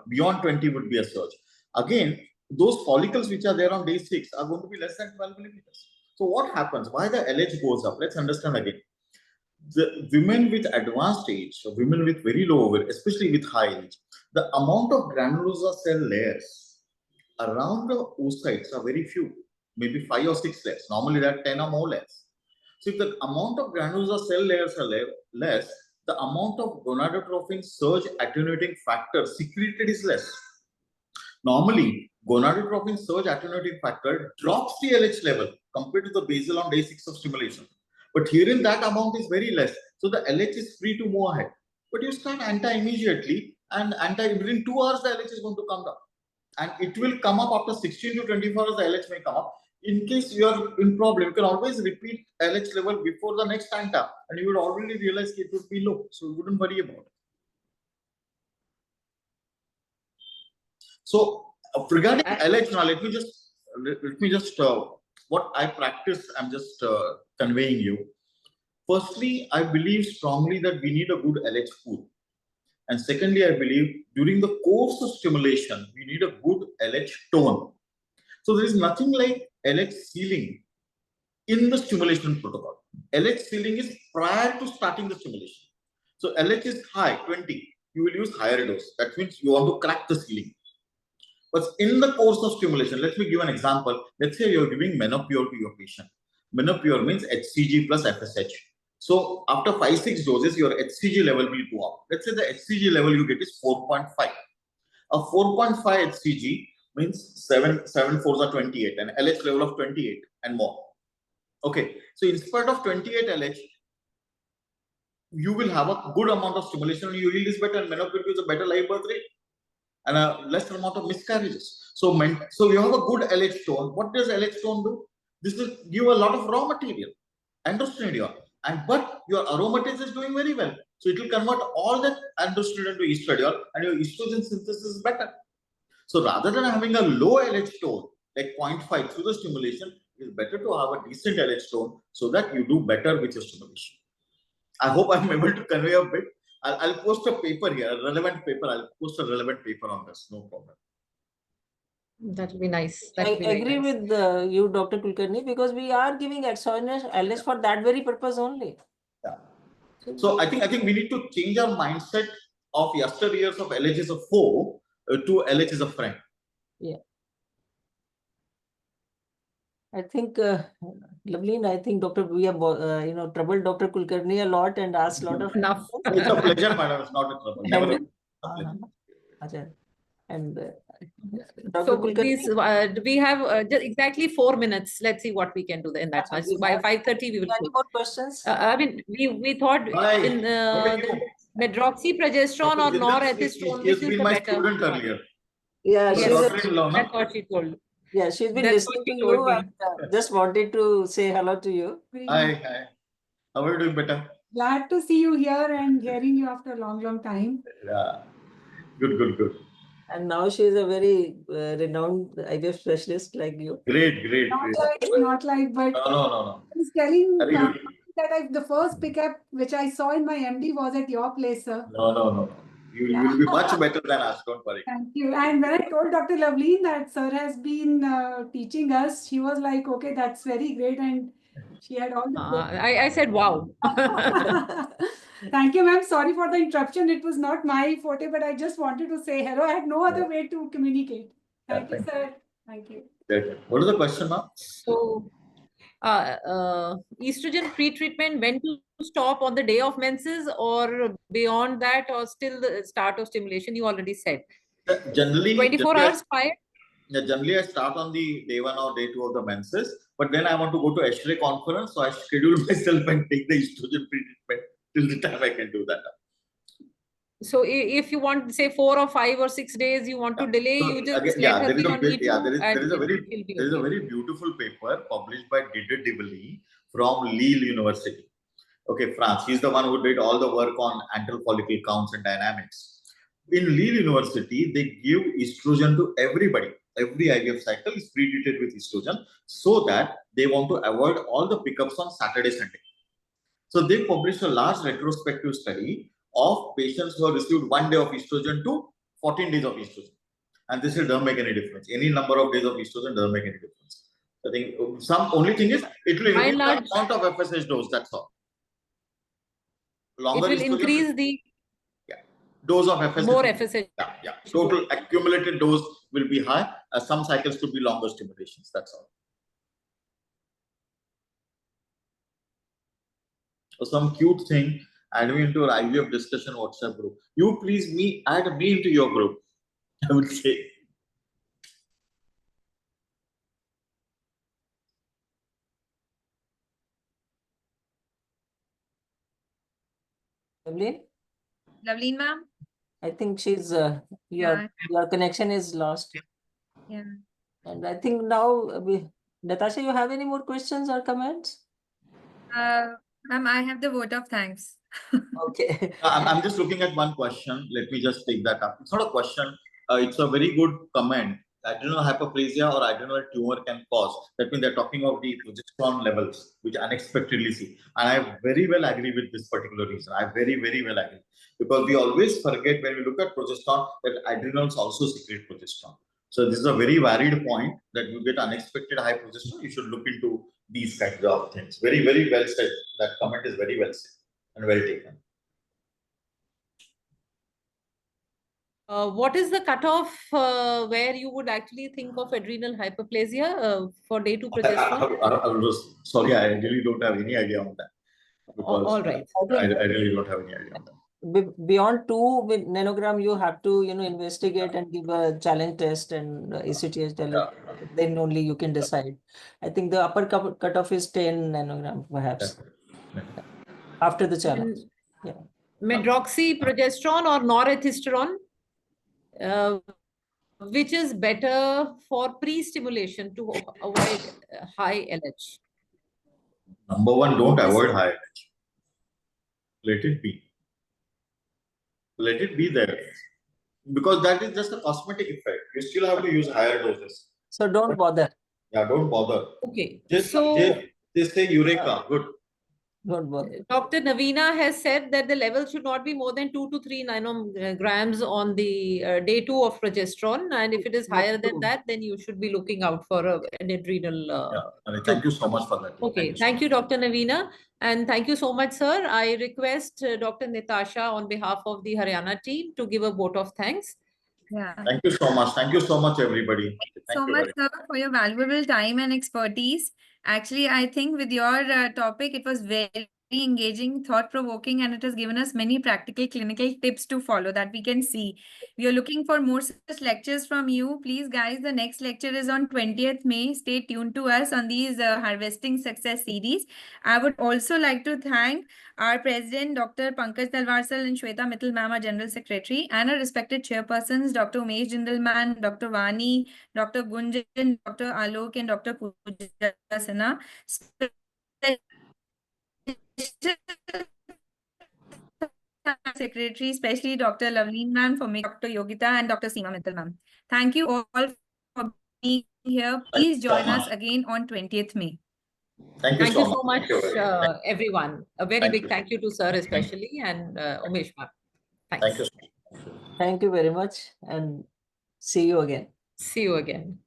Beyond 20 would be a surge. Again, those follicles which are there on day 6 are going to be less than 12 millimeters. So what happens? Why the LH goes up? Let's understand again. The women with advanced age, or women with very low ovary, especially with high age, the amount of granulosa cell layers around the oocytes are very few, maybe 5 or 6 layers. Normally there are 10 or more layers. So if the amount of granulosa cell layers are less, the amount of gonadotrophin surge attenuating factor secreted is less. Normally, gonadotrophin surge attenuating factor drops the LH level compared to the basal on day 6 of stimulation. But herein that amount is very less. So the LH is free to move ahead. But you start ANTA immediately, and ANTA within 2 hours the LH is going to come down. And it will come up after 16 to 24 hours, the LH may come up. In case you are in problem, you can always repeat LH level before the next ANTA, and you would already realize it would be low. So you wouldn't worry about it. So regarding LH, now let me just what I practice, I'm just conveying you. Firstly, I believe strongly that we need a good LH pool. And secondly, I believe during the course of stimulation, we need a good LH tone. So there is nothing like LH sealing in the stimulation protocol. LH sealing is prior to starting the stimulation. So LH is high, 20. You will use higher dose. That means you want to crack the ceiling. But in the course of stimulation, let me give an example. Let's say you're giving menopur to your patient. Menopur means HCG plus FSH. So after 5-6 doses, your HCG level will go up. Let's say the HCG level you get is 4.5. A 4.5 HCG means 7 fours are 28, and LH level of 28 and more. Okay, so in spite of 28 LH, you will have a good amount of stimulation and your yield is better, and menopur gives a better live birth rate and a less amount of miscarriages. So you have a good LH tone. What does LH tone do? This will give a lot of raw material, androstenedione, but your aromatase is doing very well. So it will convert all that androstenedione to estradiol, and your estrogen synthesis is better. So rather than having a low LH tone, like 0.5 through the stimulation, it is better to have a decent LH tone so that you do better with your stimulation. I hope I'm able to convey a bit. I'll post a paper here, a relevant paper. I'll post a relevant paper on this, no problem. That will be nice. I agree with you, Dr. Kulkarni, because we are giving exogenous LH for that very purpose only. Yeah. So I think we need to change our mindset of yesteryears of LH is a foe to LH is a friend. Yeah. I think, Loveleen, I think we have troubled Dr. Kulkarni a lot and asked a lot of enough. It's a pleasure, madam. It's not a trouble. Never. And so please, we have just exactly 4 minutes. Let's see what we can do in that much. So by 5:30 we will. Any more questions? I mean, we thought in medroxyprogesterone or norethistone, which is the better. Student earlier. Yeah, that's what she told. Yeah, she's been listening to you and just wanted to say hello to you. Hi. How are you doing, better? Glad to see you here and hearing you after a long time. Yeah. Good. And now she is a very renowned IVF specialist like you. Great. Not like, but no. I was telling that the first pickup which I saw in my MD was at your place, sir. No. You will be much better than us, don't worry. Thank you. And when I told Dr. Loveleen that sir has been teaching us, she was like, okay, that's very great. And she had all the... I said, wow. Thank you, ma'am. Sorry for the interruption. It was not my forte, but I just wanted to say hello. I had no other way to communicate. Thank you, sir. Thank you. What is the question, ma'am? So, estrogen pre-treatment, when to stop on the day of menses or beyond that, or still the start of stimulation? You already said. Generally, 24 hours prior? Yeah, generally I start on the day 1 or day 2 of the menses, but then I want to go to ASHRAE conference, so I schedule myself and take the estrogen pre-treatment till the time I can do that. So if you want, say 4 or 5 or 6 days, you want to delay, so you just again, let her be on there is a very beautiful paper published by Didier Dively from Lille University. Okay, France. He's the one who did all the work on antral follicle counts and dynamics. In Lille University, they give estrogen to everybody. Every IVF cycle is pre-treated with estrogen so that they want to avoid all the pickups on Saturday, Sunday. So they published a large retrospective study of patients who have received 1 day of estrogen to 14 days of estrogen. And this doesn't make any difference. Any number of days of estrogen doesn't make any difference. I think only thing is it will increase the amount of FSH dose, that's all. Longer it will increase the dose of FSH. More FSH. Yeah. Total accumulated dose will be high. Some cycles could be longer stimulations, that's all. Some cute thing, add me into our IVF discussion WhatsApp group. You please add me into your group, I would say. Loveleen, ma'am? I think she's your connection is lost. Yeah. And I think now Natasha, you have any more questions or comments? Ma'am, I have the vote of thanks. Okay. I'm just looking at one question. Let me just take that up. It's not a question. It's a very good comment. Adrenal hyperplasia or adrenal tumor can cause. That means they're talking of the progesterone levels, which unexpectedly see. And I very well agree with this particular reason. I very well agree. Because we always forget when we look at progesterone that adrenals also secrete progesterone. So this is a very valid point that you get unexpected high progesterone. You should look into these kinds of things. Very well said. That comment is very well said and well taken. What is the cutoff where you would actually think of adrenal hyperplasia for day 2 progesterone? I was sorry, I really don't have any idea on that. Because all right. I really don't have any idea on that. Beyond 2 with nanogram, you have to, investigate and give a challenge test and ECTS challenge. Then only you can decide. I think the upper cutoff is 10 nanogram, perhaps. After the challenge. Medroxyprogesterone or norethistron, which is better for pre-stimulation to avoid high LH? Number one, don't avoid high LH. Let it be. Let it be there. Because that is just a cosmetic effect. You still have to use higher doses. So don't bother. Yeah, don't bother. Okay. Just say Eureka. Good. Don't bother. Dr. Navina has said that the level should not be more than 2 to 3 nanograms on the day 2 of progesterone. And if it is higher than that, then you should be looking out for an adrenal. Thank you so much for that. Okay. Thank you, Dr. Navina. And thank you so much, sir. I request Dr. Natasha on behalf of the Haryana team to give a vote of thanks. Yeah. Thank you so much. Thank you so much, everybody. Thank you so much, sir, for your valuable time and expertise. Actually, I think with your topic, it was very engaging, thought-provoking, and it has given us many practical clinical tips to follow that we can see. We are looking for more such lectures from you. Please, guys, the next lecture is on 20th May. Stay tuned to us on these Harvesting Success series. I would also like to thank our President, Dr. Pankaj Talwarsal and Shweta Mittal ma'am, our General Secretary, and our respected chairpersons, Dr. Umesh Jindal, Dr. Vani, Dr. Gunjan, Dr. Alok, and Dr. Pooja Sinha. Secretary, especially Dr. Lavleen ma'am, for making Dr. Yogita and Dr. Seema Mittal ma'am. Thank you all for being here. Please join us again on 20th May. Thank you so much, everyone. A very big thank you to sir especially and Umesh ma'am. Thanks. Thank you. Thank you very much and see you again. See you again.